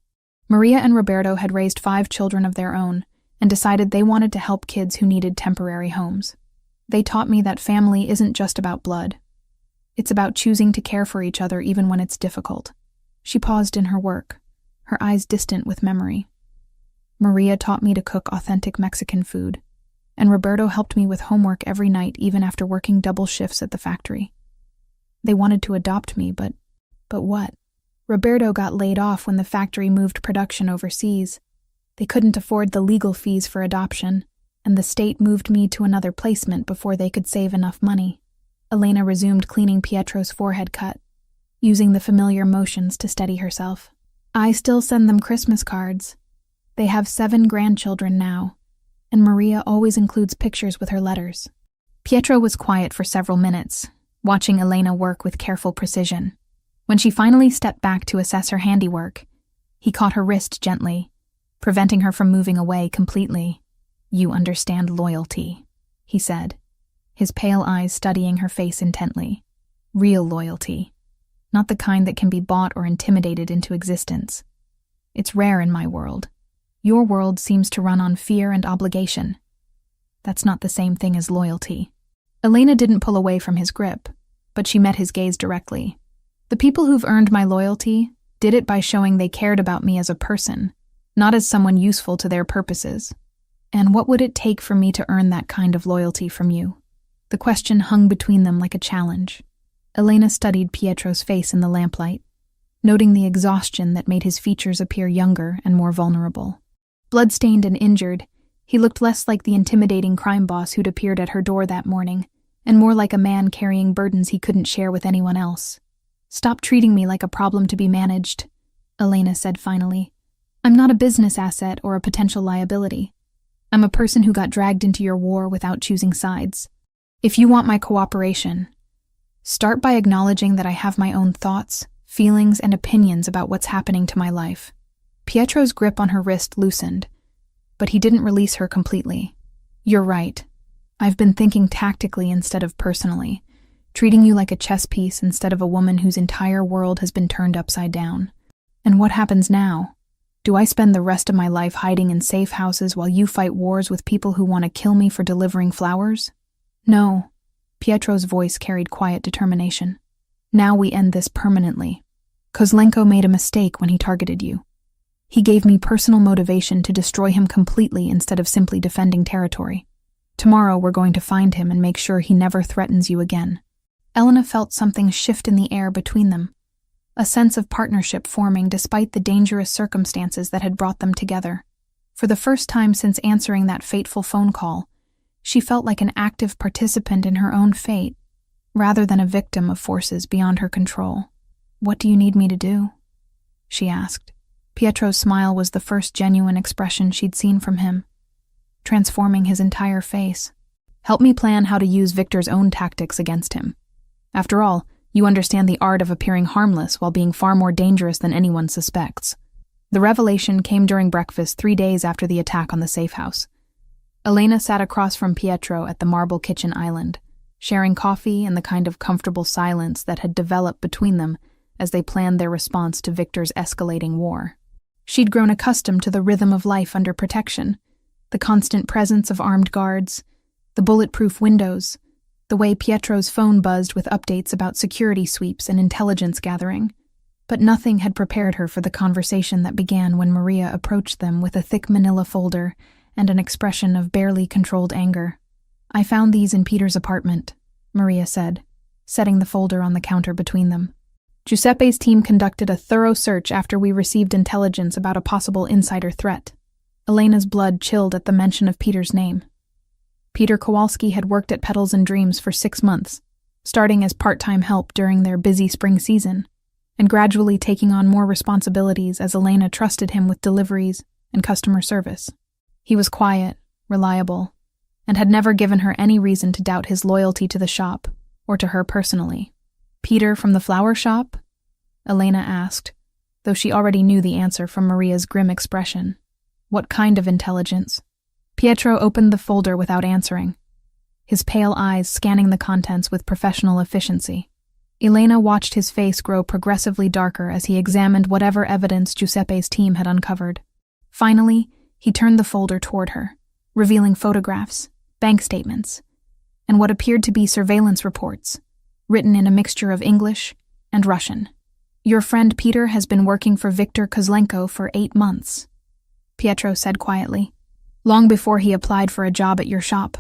Maria and Roberto had raised 5 children of their own and decided they wanted to help kids who needed temporary homes. They taught me that family isn't just about blood. It's about choosing to care for each other even when it's difficult." She paused in her work, her eyes distant with memory. "Maria taught me to cook authentic Mexican food, and Roberto helped me with homework every night even after working double shifts at the factory. They wanted to adopt me, but what? Roberto got laid off when the factory moved production overseas. They couldn't afford the legal fees for adoption, and the state moved me to another placement before they could save enough money." Elena resumed cleaning Pietro's forehead cut, using the familiar motions to steady herself. I still send them Christmas cards. They have 7 grandchildren now, and Maria always includes pictures with her letters. Pietro was quiet for several minutes, watching Elena work with careful precision. When she finally stepped back to assess her handiwork, he caught her wrist gently, preventing her from moving away completely. "You understand loyalty," he said, his pale eyes studying her face intently. "Real loyalty, not the kind that can be bought or intimidated into existence. It's rare in my world. Your world seems to run on fear and obligation. That's not the same thing as loyalty." Elena didn't pull away from his grip, but she met his gaze directly. "The people who've earned my loyalty did it by showing they cared about me as a person, not as someone useful to their purposes. And what would it take for me to earn that kind of loyalty from you?" The question hung between them like a challenge. Elena studied Pietro's face in the lamplight, noting the exhaustion that made his features appear younger and more vulnerable. Bloodstained and injured, he looked less like the intimidating crime boss who'd appeared at her door that morning, and more like a man carrying burdens he couldn't share with anyone else. "Stop treating me like a problem to be managed," Elena said finally. "I'm not a business asset or a potential liability. I'm a person who got dragged into your war without choosing sides. If you want my cooperation, start by acknowledging that I have my own thoughts, feelings, and opinions about what's happening to my life." Pietro's grip on her wrist loosened, but he didn't release her completely. "You're right. I've been thinking tactically instead of personally, treating you like a chess piece instead of a woman whose entire world has been turned upside down. And what happens now? Do I spend the rest of my life hiding in safe houses while you fight wars with people who want to kill me for delivering flowers? No." Pietro's voice carried quiet determination. "Now we end this permanently. Kozlenko made a mistake when he targeted you. He gave me personal motivation to destroy him completely instead of simply defending territory. Tomorrow we're going to find him and make sure he never threatens you again." Elena felt something shift in the air between them, a sense of partnership forming despite the dangerous circumstances that had brought them together. For the first time since answering that fateful phone call, she felt like an active participant in her own fate, rather than a victim of forces beyond her control. "What do you need me to do?" she asked. Pietro's smile was the first genuine expression she'd seen from him, transforming his entire face. "Help me plan how to use Victor's own tactics against him. After all, you understand the art of appearing harmless while being far more dangerous than anyone suspects." The revelation came during breakfast 3 days after the attack on the safe house. Elena sat across from Pietro at the marble kitchen island, sharing coffee and the kind of comfortable silence that had developed between them as they planned their response to Victor's escalating war. She'd grown accustomed to the rhythm of life under protection, the constant presence of armed guards, the bulletproof windows, the way Pietro's phone buzzed with updates about security sweeps and intelligence gathering. But nothing had prepared her for the conversation that began when Maria approached them with a thick manila folder and an expression of barely controlled anger. "I found these in Peter's apartment," Maria said, setting the folder on the counter between them. "Giuseppe's team conducted a thorough search after we received intelligence about a possible insider threat." Elena's blood chilled at the mention of Peter's name. Peter Kowalski had worked at Petals and Dreams for 6 months, starting as part-time help during their busy spring season, and gradually taking on more responsibilities as Elena trusted him with deliveries and customer service. He was quiet, reliable, and had never given her any reason to doubt his loyalty to the shop or to her personally. "Peter from the flower shop?" Elena asked, though she already knew the answer from Maria's grim expression. "What kind of intelligence?" Pietro opened the folder without answering, his pale eyes scanning the contents with professional efficiency. Elena watched his face grow progressively darker as he examined whatever evidence Giuseppe's team had uncovered. Finally, he turned the folder toward her, revealing photographs, bank statements, and what appeared to be surveillance reports, written in a mixture of English and Russian. "Your friend Peter has been working for Viktor Kozlenko for 8 months, Pietro said quietly, "long before he applied for a job at your shop."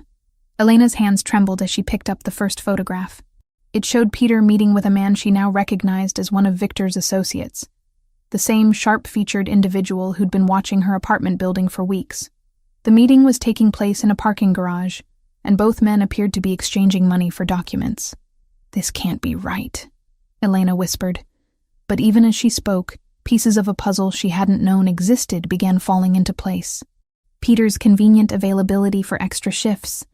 Elena's hands trembled as she picked up the first photograph. It showed Peter meeting with a man she now recognized as one of Victor's associates, the same sharp-featured individual who'd been watching her apartment building for weeks. The meeting was taking place in a parking garage, and both men appeared to be exchanging money for documents. "This can't be right," Elena whispered. But even as she spoke, Pieces of a puzzle she hadn't known existed began falling into place. Peter's convenient availability for extra shifts,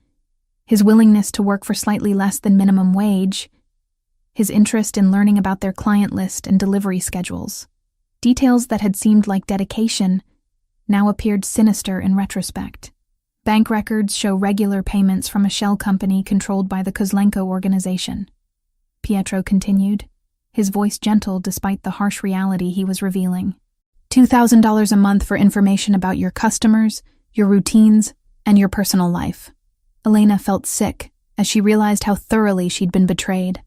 his willingness to work for slightly less than minimum wage, his interest in learning about their client list and delivery schedules. Details that had seemed like dedication now appeared sinister in retrospect. Bank records show regular payments from a shell company controlled by the Kozlenko organization. Pietro continued, his voice gentle despite the harsh reality he was revealing. $2,000 a month for information about your customers, your routines, and your personal life. Elena felt sick as she realized how thoroughly she'd been betrayed.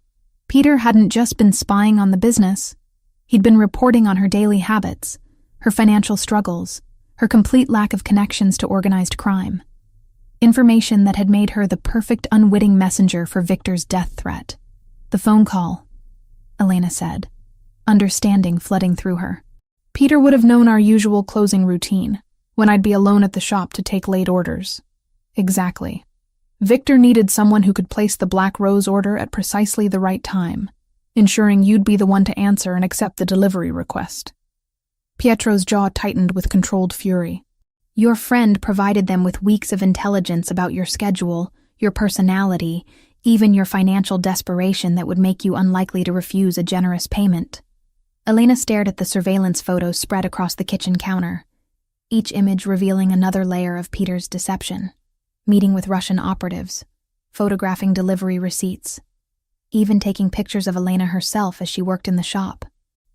Peter hadn't just been spying on the business. He'd been reporting on her daily habits, her financial struggles, her complete lack of connections to organized crime. Information that had made her the perfect unwitting messenger for Victor's death threat. The phone call, Elena said, understanding flooding through her. Peter would have known our usual closing routine, when I'd be alone at the shop to take late orders. Exactly. Victor needed someone who could place the Black Rose order at precisely the right time, ensuring you'd be the one to answer and accept the delivery request. Pietro's jaw tightened with controlled fury. Your friend provided them with weeks of intelligence about your schedule, your personality, even your financial desperation that would make you unlikely to refuse a generous payment. Elena stared at the surveillance photos spread across the kitchen counter, each image revealing another layer of Peter's deception. Meeting with Russian operatives, photographing delivery receipts, even taking pictures of Elena herself as she worked in the shop.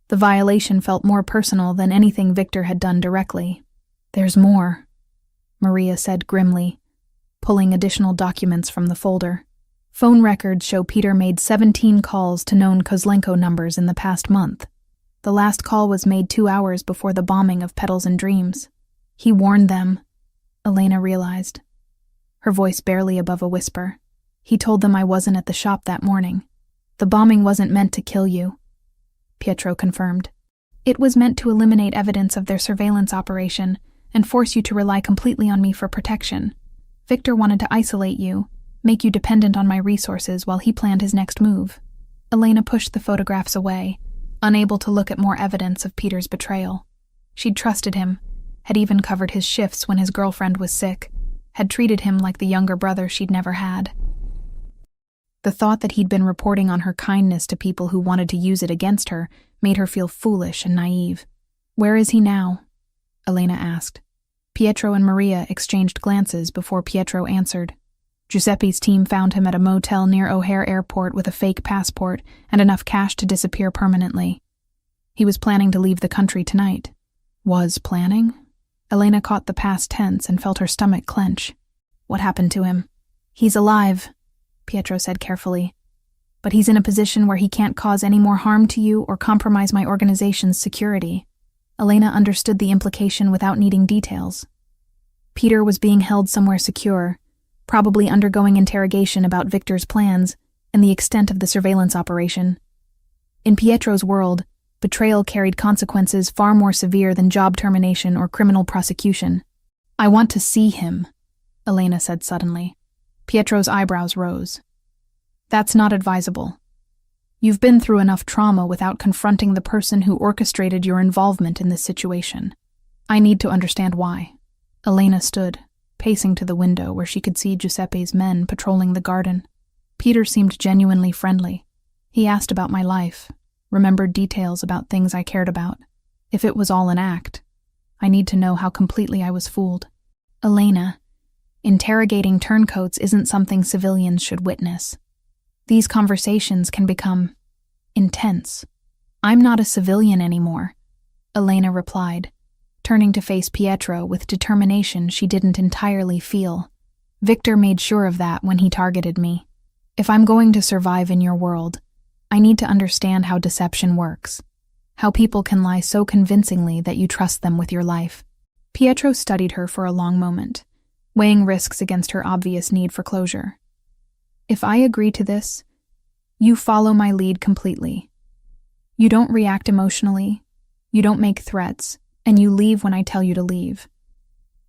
The violation felt more personal than anything Victor had done directly. There's more, Maria said grimly, pulling additional documents from the folder. Phone records show Peter made 17 calls to known Kozlenko numbers in the past month. The last call was made 2 hours before the bombing of Petals and Dreams. He warned them, Elena realized, her voice barely above a whisper. He told them I wasn't at the shop that morning. The bombing wasn't meant to kill you, Pietro confirmed. It was meant to eliminate evidence of their surveillance operation and force you to rely completely on me for protection. Victor wanted to isolate you, make you dependent on my resources while he planned his next move. Elena pushed the photographs away, unable to look at more evidence of Peter's betrayal. She'd trusted him, had even covered his shifts when his girlfriend was sick, had treated him like the younger brother she'd never had. The thought that he'd been reporting on her kindness to people who wanted to use it against her made her feel foolish and naive. Where is he now? Elena asked. Pietro and Maria exchanged glances before Pietro answered. Giuseppe's team found him at a motel near O'Hare Airport with a fake passport and enough cash to disappear permanently. He was planning to leave the country tonight. Was planning? Elena caught the past tense and felt her stomach clench. What happened to him? He's alive, Pietro said carefully. But he's in a position where he can't cause any more harm to you or compromise my organization's security. Elena understood the implication without needing details. Peter was being held somewhere secure, probably undergoing interrogation about Victor's plans and the extent of the surveillance operation. In Pietro's world, betrayal carried consequences far more severe than job termination or criminal prosecution. I want to see him, Elena said suddenly. Pietro's eyebrows rose. That's not advisable. You've been through enough trauma without confronting the person who orchestrated your involvement in this situation. I need to understand why. Elena stood, pacing to the window where she could see Giuseppe's men patrolling the garden. Peter seemed genuinely friendly. He asked about my life, remembered details about things I cared about. If it was all an act, I need to know how completely I was fooled. Elena, interrogating turncoats isn't something civilians should witness. These conversations can become intense. I'm not a civilian anymore, Elena replied, turning to face Pietro with determination she didn't entirely feel. Victor made sure of that when he targeted me. If I'm going to survive in your world, I need to understand how deception works, how people can lie so convincingly that you trust them with your life. Pietro studied her for a long moment, weighing risks against her obvious need for closure. If I agree to this, you follow my lead completely. You don't react emotionally, you don't make threats, and you leave when I tell you to leave.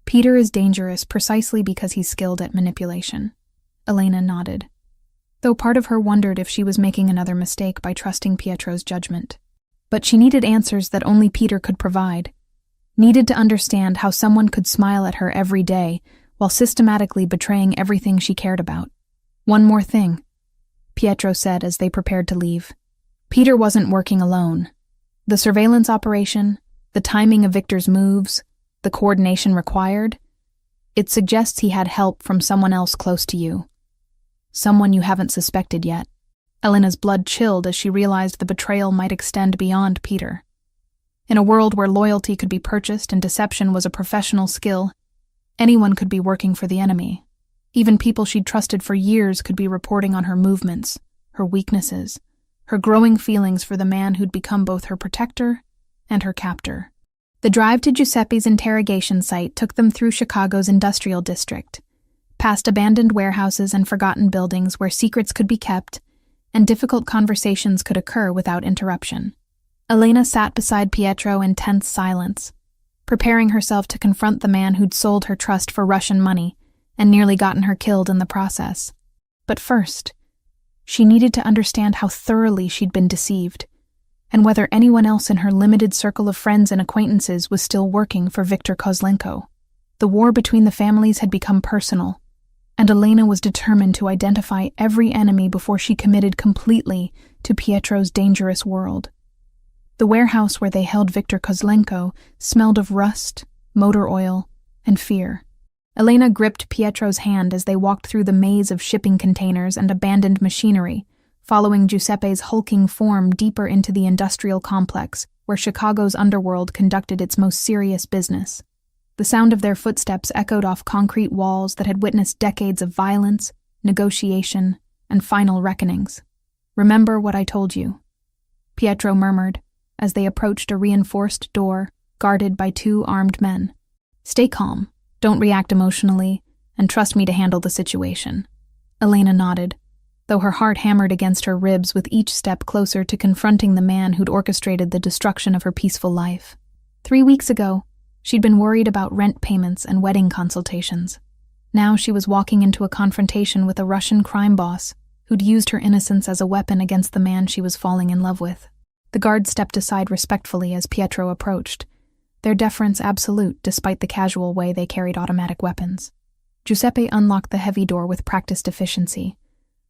Peter is dangerous precisely because he's skilled at manipulation. Elena nodded, though part of her wondered if she was making another mistake by trusting Pietro's judgment. But she needed answers that only Peter could provide. Needed to understand how someone could smile at her every day while systematically betraying everything she cared about. "One more thing," Pietro said as they prepared to leave. Peter wasn't working alone. The surveillance operation, the timing of Victor's moves, the coordination required, it suggests he had help from someone else close to you. Someone you haven't suspected yet. Elena's blood chilled as she realized the betrayal might extend beyond Peter. In a world where loyalty could be purchased and deception was a professional skill, anyone could be working for the enemy. Even people she'd trusted for years could be reporting on her movements, her weaknesses, her growing feelings for the man who'd become both her protector and her captor. The drive to Giuseppe's interrogation site took them through Chicago's industrial district, past abandoned warehouses and forgotten buildings where secrets could be kept and difficult conversations could occur without interruption. Elena sat beside Pietro in tense silence, preparing herself to confront the man who'd sold her trust for Russian money and nearly gotten her killed in the process. But first, she needed to understand how thoroughly she'd been deceived, and whether anyone else in her limited circle of friends and acquaintances was still working for Viktor Kozlenko. The war between the families had become personal, and Elena was determined to identify every enemy before she committed completely to Pietro's dangerous world. The warehouse where they held Viktor Kozlenko smelled of rust, motor oil, and fear. Elena gripped Pietro's hand as they walked through the maze of shipping containers and abandoned machinery, following Giuseppe's hulking form deeper into the industrial complex where Chicago's underworld conducted its most serious business. The sound of their footsteps echoed off concrete walls that had witnessed decades of violence, negotiation, and final reckonings. "Remember what I told you," Pietro murmured as they approached a reinforced door guarded by 2 armed men. "Stay calm, don't react emotionally, and trust me to handle the situation." Elena nodded, though her heart hammered against her ribs with each step closer to confronting the man who'd orchestrated the destruction of her peaceful life. 3 weeks ago, she'd been worried about rent payments and wedding consultations. Now she was walking into a confrontation with a Russian crime boss who'd used her innocence as a weapon against the man she was falling in love with. The guard stepped aside respectfully as Pietro approached, their deference absolute despite the casual way they carried automatic weapons. Giuseppe unlocked the heavy door with practiced efficiency,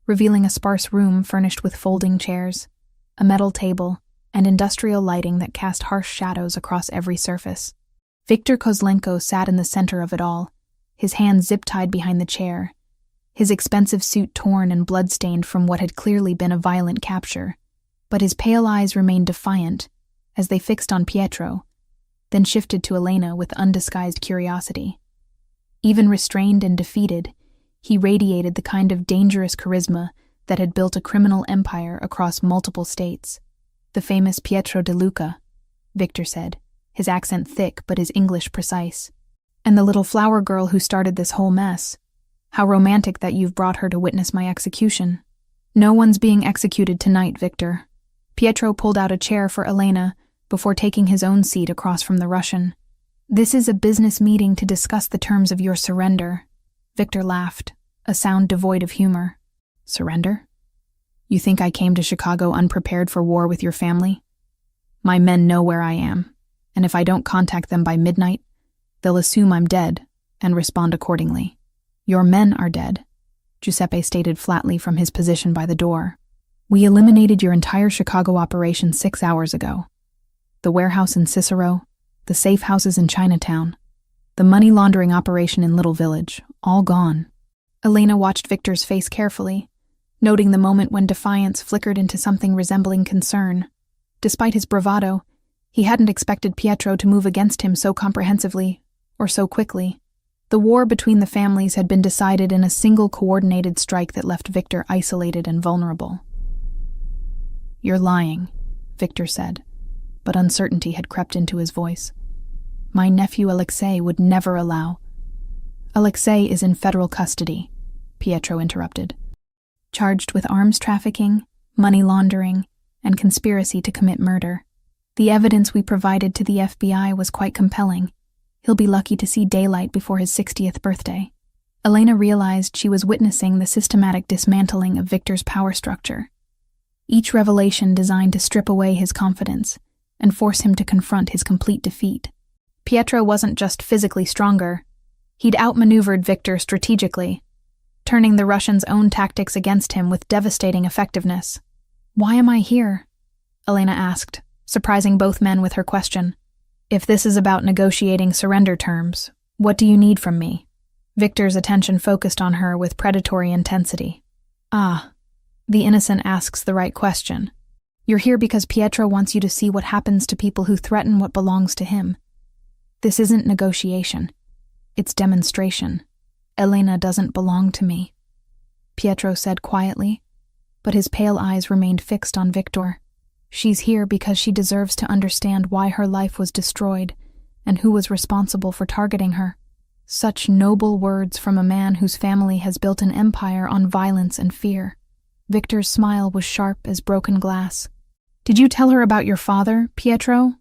revealing a sparse room furnished with folding chairs, a metal table, and industrial lighting that cast harsh shadows across every surface. Viktor Kozlenko sat in the center of it all, his hands zip-tied behind the chair, his expensive suit torn and blood-stained from what had clearly been a violent capture. But his pale eyes remained defiant as they fixed on Pietro, then shifted to Elena with undisguised curiosity. Even restrained and defeated, he radiated the kind of dangerous charisma that had built a criminal empire across multiple states. "The famous Pietro de Luca," Victor said, his accent thick but his English precise. "And the little flower girl who started this whole mess. How romantic that you've brought her to witness my execution." "No one's being executed tonight, Victor." Pietro pulled out a chair for Elena before taking his own seat across from the Russian. "This is a business meeting to discuss the terms of your surrender." Victor laughed, a sound devoid of humor. "Surrender? You think I came to Chicago unprepared for war with your family? My men know where I am, and if I don't contact them by midnight, they'll assume I'm dead and respond accordingly." "Your men are dead," Giuseppe stated flatly from his position by the door. "We eliminated your entire Chicago operation 6 hours ago. The warehouse in Cicero, the safe houses in Chinatown, the money laundering operation in Little Village, all gone." Elena watched Victor's face carefully, noting the moment when defiance flickered into something resembling concern. Despite his bravado, he hadn't expected Pietro to move against him so comprehensively or so quickly. The war between the families had been decided in a single coordinated strike that left Victor isolated and vulnerable. "You're lying," Victor said, but uncertainty had crept into his voice. "My nephew Alexei would never allow—" "Alexei is in federal custody," Pietro interrupted, "charged with arms trafficking, money laundering, and conspiracy to commit murder. The evidence we provided to the FBI was quite compelling. He'll be lucky to see daylight before his 60th birthday." Elena realized she was witnessing the systematic dismantling of Victor's power structure. Each revelation designed to strip away his confidence, and force him to confront his complete defeat. Pietro wasn't just physically stronger. He'd outmaneuvered Victor strategically, turning the Russian's own tactics against him with devastating effectiveness. "Why am I here?" Elena asked, surprising both men with her question. "If this is about negotiating surrender terms, what do you need from me?" Victor's attention focused on her with predatory intensity. "Ah, the innocent asks the right question. You're here because Pietro wants you to see what happens to people who threaten what belongs to him. This isn't negotiation. It's demonstration. Elena doesn't belong to me," Pietro said quietly, but his pale eyes remained fixed on Victor. "She's here because she deserves to understand why her life was destroyed and who was responsible for targeting her." Such noble words from a man whose family has built an empire on violence and fear. Victor's smile was sharp as broken glass. "Did you tell her about your father, Pietro?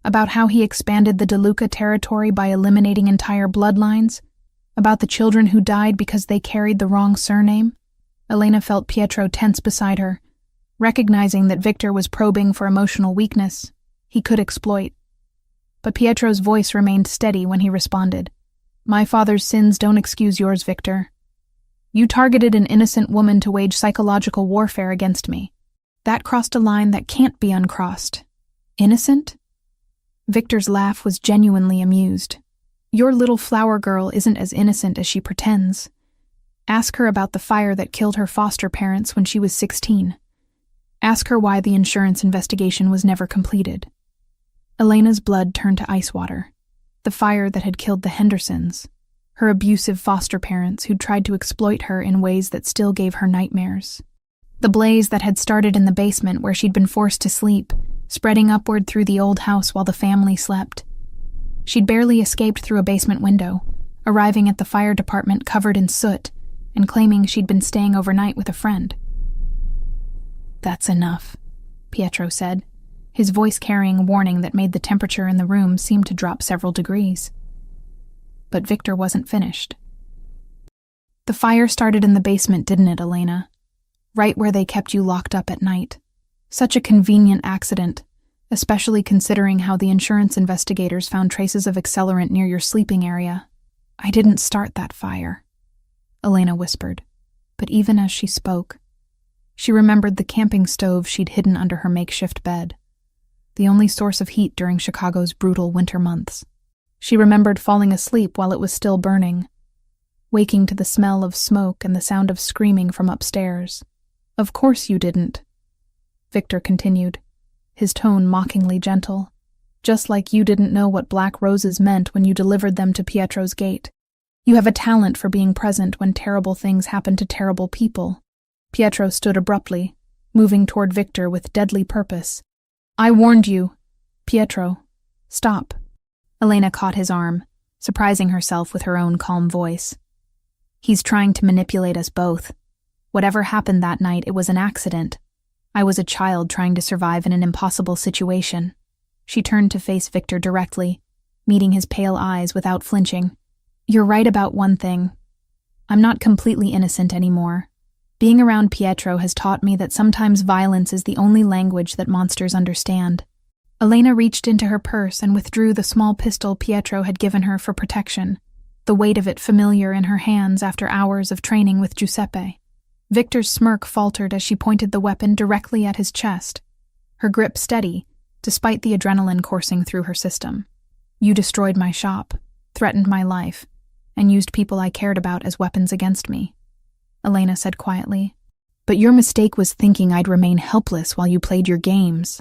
About how he expanded the De Luca territory by eliminating entire bloodlines? About the children who died because they carried the wrong surname?" Elena felt Pietro tense beside her, recognizing that Victor was probing for emotional weakness he could exploit. But Pietro's voice remained steady when he responded. "My father's sins don't excuse yours, Victor. You targeted an innocent woman to wage psychological warfare against me. That crossed a line that can't be uncrossed." "Innocent?" Victor's laugh was genuinely amused. "Your little flower girl isn't as innocent as she pretends. Ask her about the fire that killed her foster parents when she was 16. Ask her why the insurance investigation was never completed." Elena's blood turned to ice water. The fire that had killed the Hendersons, her abusive foster parents who'd tried to exploit her in ways that still gave her nightmares. The blaze that had started in the basement where she'd been forced to sleep, spreading upward through the old house while the family slept. She'd barely escaped through a basement window, arriving at the fire department covered in soot and claiming she'd been staying overnight with a friend. "That's enough," Pietro said, his voice carrying a warning that made the temperature in the room seem to drop several degrees. But Victor wasn't finished. "The fire started in the basement, didn't it, Elena? Right where they kept you locked up at night. Such a convenient accident, especially considering how the insurance investigators found traces of accelerant near your sleeping area." "I didn't start that fire," Elena whispered, but even as she spoke, she remembered the camping stove she'd hidden under her makeshift bed, the only source of heat during Chicago's brutal winter months. She remembered falling asleep while it was still burning, waking to the smell of smoke and the sound of screaming from upstairs. "Of course you didn't," Victor continued, his tone mockingly gentle. "Just like you didn't know what black roses meant when you delivered them to Pietro's gate. You have a talent for being present when terrible things happen to terrible people." Pietro stood abruptly, moving toward Victor with deadly purpose. "I warned you. Pietro, stop." Elena caught his arm, surprising herself with her own calm voice. "He's trying to manipulate us both. Whatever happened that night, it was an accident. I was a child trying to survive in an impossible situation." She turned to face Victor directly, meeting his pale eyes without flinching. "You're right about one thing. I'm not completely innocent anymore. Being around Pietro has taught me that sometimes violence is the only language that monsters understand." Elena reached into her purse and withdrew the small pistol Pietro had given her for protection, the weight of it familiar in her hands after hours of training with Giuseppe. Victor's smirk faltered as she pointed the weapon directly at his chest, her grip steady, despite the adrenaline coursing through her system. "You destroyed my shop, threatened my life, and used people I cared about as weapons against me," Elena said quietly. "But your mistake was thinking I'd remain helpless while you played your games."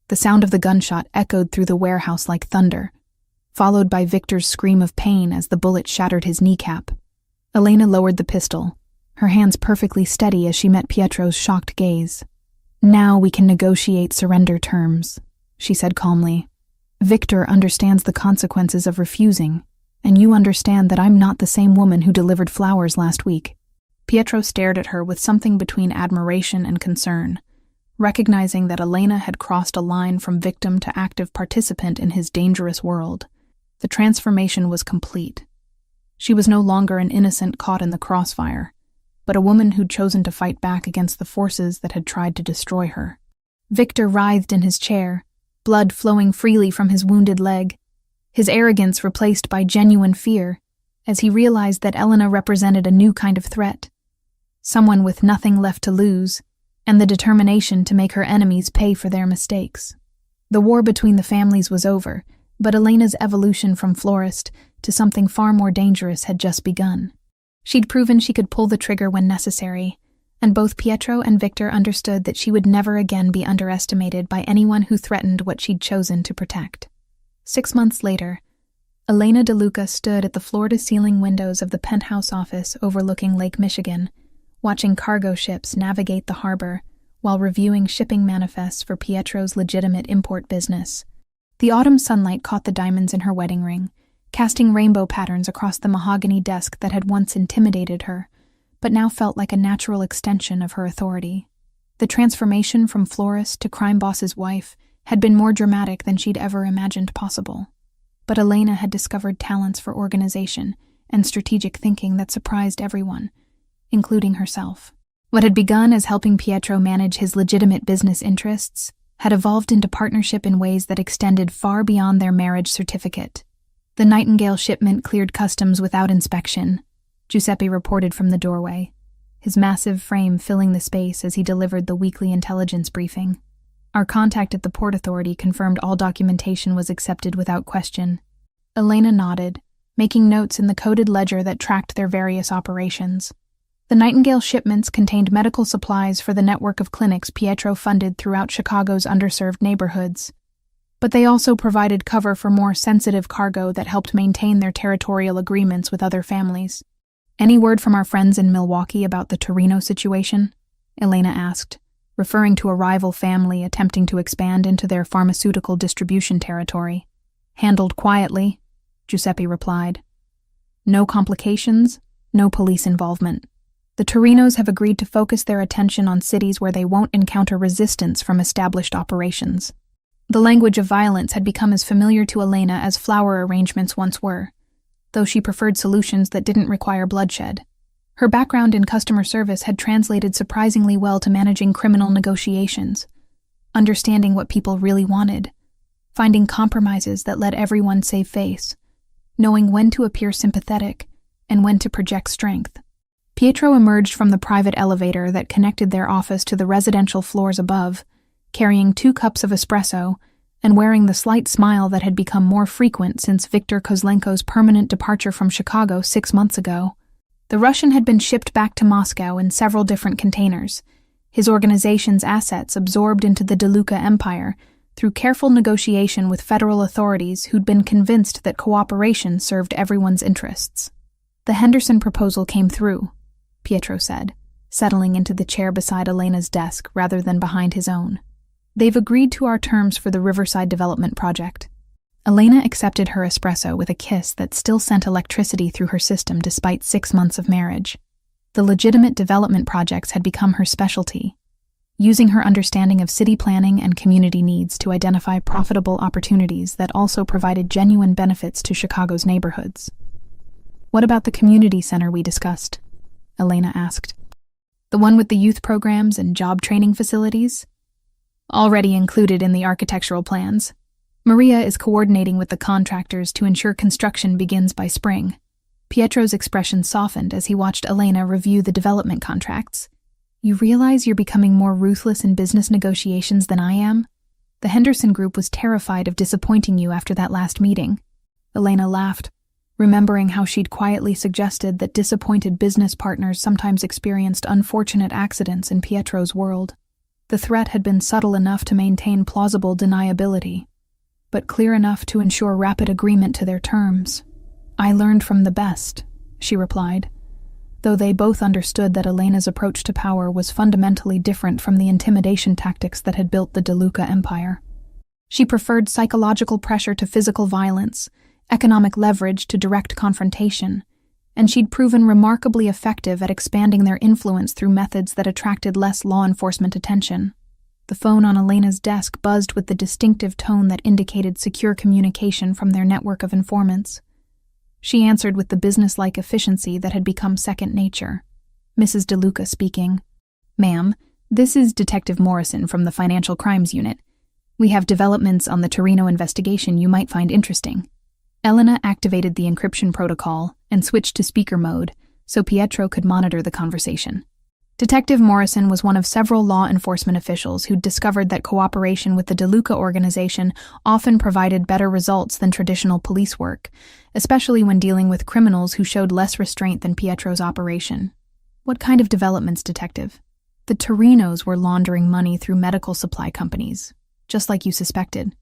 The sound of the gunshot echoed through the warehouse like thunder, followed by Victor's scream of pain as the bullet shattered his kneecap. Elena lowered the pistol, her hands perfectly steady as she met Pietro's shocked gaze. "Now we can negotiate surrender terms," she said calmly. "Victor understands the consequences of refusing, and you understand that I'm not the same woman who delivered flowers last week." Pietro stared at her with something between admiration and concern, recognizing that Elena had crossed a line from victim to active participant in his dangerous world. The transformation was complete. She was no longer an innocent caught in the crossfire, but a woman who'd chosen to fight back against the forces that had tried to destroy her. Victor writhed in his chair, blood flowing freely from his wounded leg, his arrogance replaced by genuine fear, as he realized that Elena represented a new kind of threat, someone with nothing left to lose, and the determination to make her enemies pay for their mistakes. The war between the families was over, but Elena's evolution from Florist to something far more dangerous had just begun. She'd proven she could pull the trigger when necessary, and both Pietro and Victor understood that she would never again be underestimated by anyone who threatened what she'd chosen to protect. 6 months later, Elena DeLuca stood at the floor-to-ceiling windows of the penthouse office overlooking Lake Michigan, watching cargo ships navigate the harbor while reviewing shipping manifests for Pietro's legitimate import business. The autumn sunlight caught the diamonds in her wedding ring, casting rainbow patterns across the mahogany desk that had once intimidated her, but now felt like a natural extension of her authority. The transformation from florist to crime boss's wife had been more dramatic than she'd ever imagined possible. But Elena had discovered talents for organization and strategic thinking that surprised everyone, including herself. What had begun as helping Pietro manage his legitimate business interests had evolved into partnership in ways that extended far beyond their marriage certificate. The Nightingale shipment cleared customs without inspection, Giuseppe reported from the doorway, his massive frame filling the space as he delivered the weekly intelligence briefing. Our contact at the Port Authority confirmed all documentation was accepted without question. Elena nodded, making notes in the coded ledger that tracked their various operations. The Nightingale shipments contained medical supplies for the network of clinics Pietro funded throughout Chicago's underserved neighborhoods. But they also provided cover for more sensitive cargo that helped maintain their territorial agreements with other families. "Any word from our friends in Milwaukee about the Torino situation?" Elena asked, referring to a rival family attempting to expand into their pharmaceutical distribution territory. "Handled quietly," Giuseppe replied. "No complications, no police involvement. The Torinos have agreed to focus their attention on cities where they won't encounter resistance from established operations." The language of violence had become as familiar to Elena as flower arrangements once were, though she preferred solutions that didn't require bloodshed. Her background in customer service had translated surprisingly well to managing criminal negotiations, understanding what people really wanted, finding compromises that let everyone save face, knowing when to appear sympathetic and when to project strength. Pietro emerged from the private elevator that connected their office to the residential floors above, carrying 2 cups of espresso and wearing the slight smile that had become more frequent since Viktor Kozlenko's permanent departure from Chicago 6 months ago. The Russian had been shipped back to Moscow in several different containers, his organization's assets absorbed into the DeLuca empire through careful negotiation with federal authorities who'd been convinced that cooperation served everyone's interests. "The Henderson proposal came through," Pietro said, settling into the chair beside Elena's desk rather than behind his own. "They've agreed to our terms for the Riverside Development Project." Elena accepted her espresso with a kiss that still sent electricity through her system despite 6 months of marriage. The legitimate development projects had become her specialty, using her understanding of city planning and community needs to identify profitable opportunities that also provided genuine benefits to Chicago's neighborhoods. "What about the community center we discussed?" Elena asked. "The one with the youth programs and job training facilities?" "Already included in the architectural plans. Maria is coordinating with the contractors to ensure construction begins by spring." Pietro's expression softened as he watched Elena review the development contracts. "You realize you're becoming more ruthless in business negotiations than I am? The Henderson Group was terrified of disappointing you after that last meeting." Elena laughed, remembering how she'd quietly suggested that disappointed business partners sometimes experienced unfortunate accidents in Pietro's world. The threat had been subtle enough to maintain plausible deniability, but clear enough to ensure rapid agreement to their terms. "I learned from the best," she replied, though they both understood that Elena's approach to power was fundamentally different from the intimidation tactics that had built the DeLuca empire. She preferred psychological pressure to physical violence, economic leverage to direct confrontation, and she'd proven remarkably effective at expanding their influence through methods that attracted less law enforcement attention. The phone on Elena's desk buzzed with the distinctive tone that indicated secure communication from their network of informants. She answered with the businesslike efficiency that had become second nature. "Mrs. DeLuca speaking." "Ma'am, this is Detective Morrison from the Financial Crimes Unit. We have developments on the Torino investigation you might find interesting. Elena activated the encryption protocol and switched to speaker mode so Pietro could monitor the conversation. Detective Morrison was one of several law enforcement officials who'd discovered that cooperation with the De Luca organization often provided better results than traditional police work, especially when dealing with criminals who showed less restraint than Pietro's operation. What kind of developments, Detective? The Torinos were laundering money through medical supply companies, just like you suspected.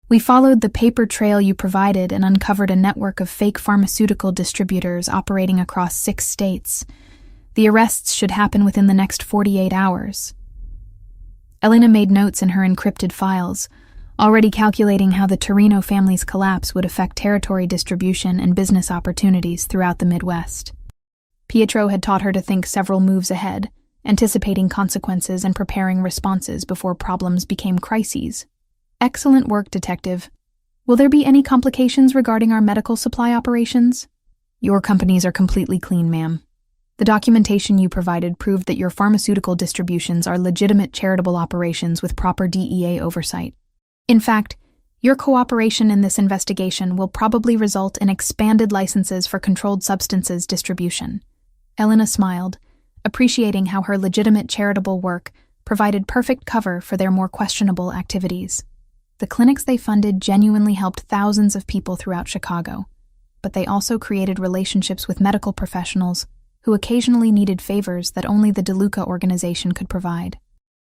We followed the paper trail you provided and uncovered a network of fake pharmaceutical distributors operating across 6 states. The arrests should happen within the next 48 hours. Elena made notes in her encrypted files, already calculating how the Torino family's collapse would affect territory distribution and business opportunities throughout the Midwest. Pietro had taught her to think several moves ahead, anticipating consequences and preparing responses before problems became crises. Excellent work, Detective. Will there be any complications regarding our medical supply operations? Your companies are completely clean, ma'am. The documentation you provided proved that your pharmaceutical distributions are legitimate charitable operations with proper DEA oversight. In fact, your cooperation in this investigation will probably result in expanded licenses for controlled substances distribution. Elena smiled, appreciating how her legitimate charitable work provided perfect cover for their more questionable activities. The clinics they funded genuinely helped thousands of people throughout Chicago, but they also created relationships with medical professionals who occasionally needed favors that only the De Luca organization could provide.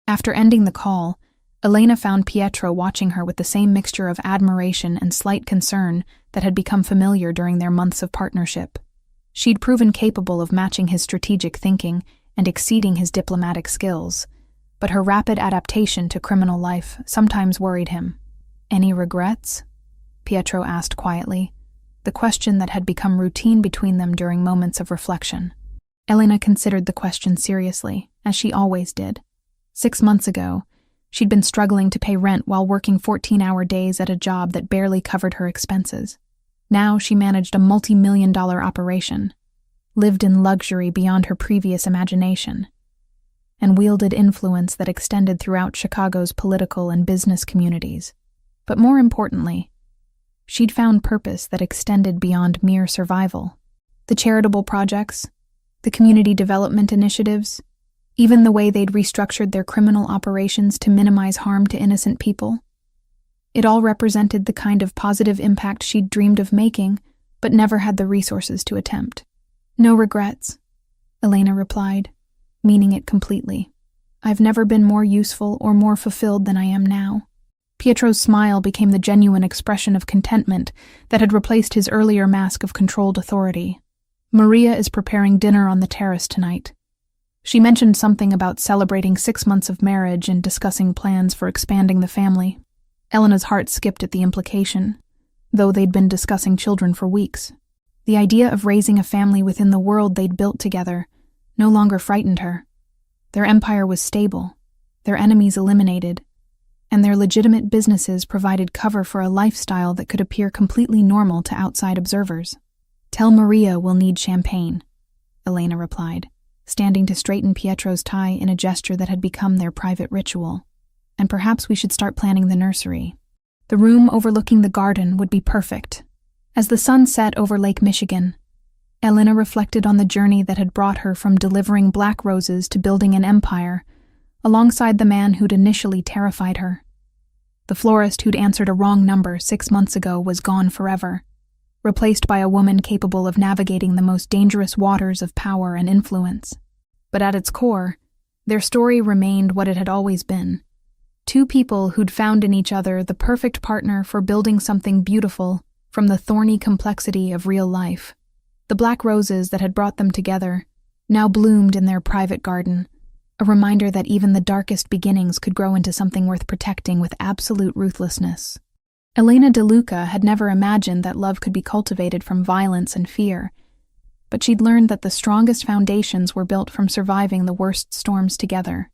After ending the call, Elena found Pietro watching her with the same mixture of admiration and slight concern that had become familiar during their months of partnership. She'd proven capable of matching his strategic thinking and exceeding his diplomatic skills, but her rapid adaptation to criminal life sometimes worried him. Any regrets? Pietro asked quietly, the question that had become routine between them during moments of reflection. Elena considered the question seriously, as she always did. 6 months ago, she'd been struggling to pay rent while working 14-hour days at a job that barely covered her expenses. Now she managed a multi-million-dollar operation, lived in luxury beyond her previous imagination, and wielded influence that extended throughout Chicago's political and business communities. But more importantly, she'd found purpose that extended beyond mere survival. The charitable projects, the community development initiatives, even the way they'd restructured their criminal operations to minimize harm to innocent people. It all represented the kind of positive impact she'd dreamed of making, but never had the resources to attempt. No regrets, Elena replied, meaning it completely. I've never been more useful or more fulfilled than I am now. Pietro's smile became the genuine expression of contentment that had replaced his earlier mask of controlled authority. Maria is preparing dinner on the terrace tonight. She mentioned something about celebrating 6 months of marriage and discussing plans for expanding the family. Elena's heart skipped at the implication, though they'd been discussing children for weeks. The idea of raising a family within the world they'd built together no longer frightened her. Their empire was stable, their enemies eliminated, and their legitimate businesses provided cover for a lifestyle that could appear completely normal to outside observers. Tell Maria we'll need champagne, Elena replied, standing to straighten Pietro's tie in a gesture that had become their private ritual. And perhaps we should start planning the nursery. The room overlooking the garden would be perfect. As the sun set over Lake Michigan, Elena reflected on the journey that had brought her from delivering black roses to building an empire, alongside the man who'd initially terrified her. The florist who'd answered a wrong number 6 months ago was gone forever, replaced by a woman capable of navigating the most dangerous waters of power and influence. But at its core, their story remained what it had always been. 2 people who'd found in each other the perfect partner for building something beautiful from the thorny complexity of real life. The black roses that had brought them together now bloomed in their private garden, a reminder that even the darkest beginnings could grow into something worth protecting with absolute ruthlessness. Elena De Luca had never imagined that love could be cultivated from violence and fear, but she'd learned that the strongest foundations were built from surviving the worst storms together.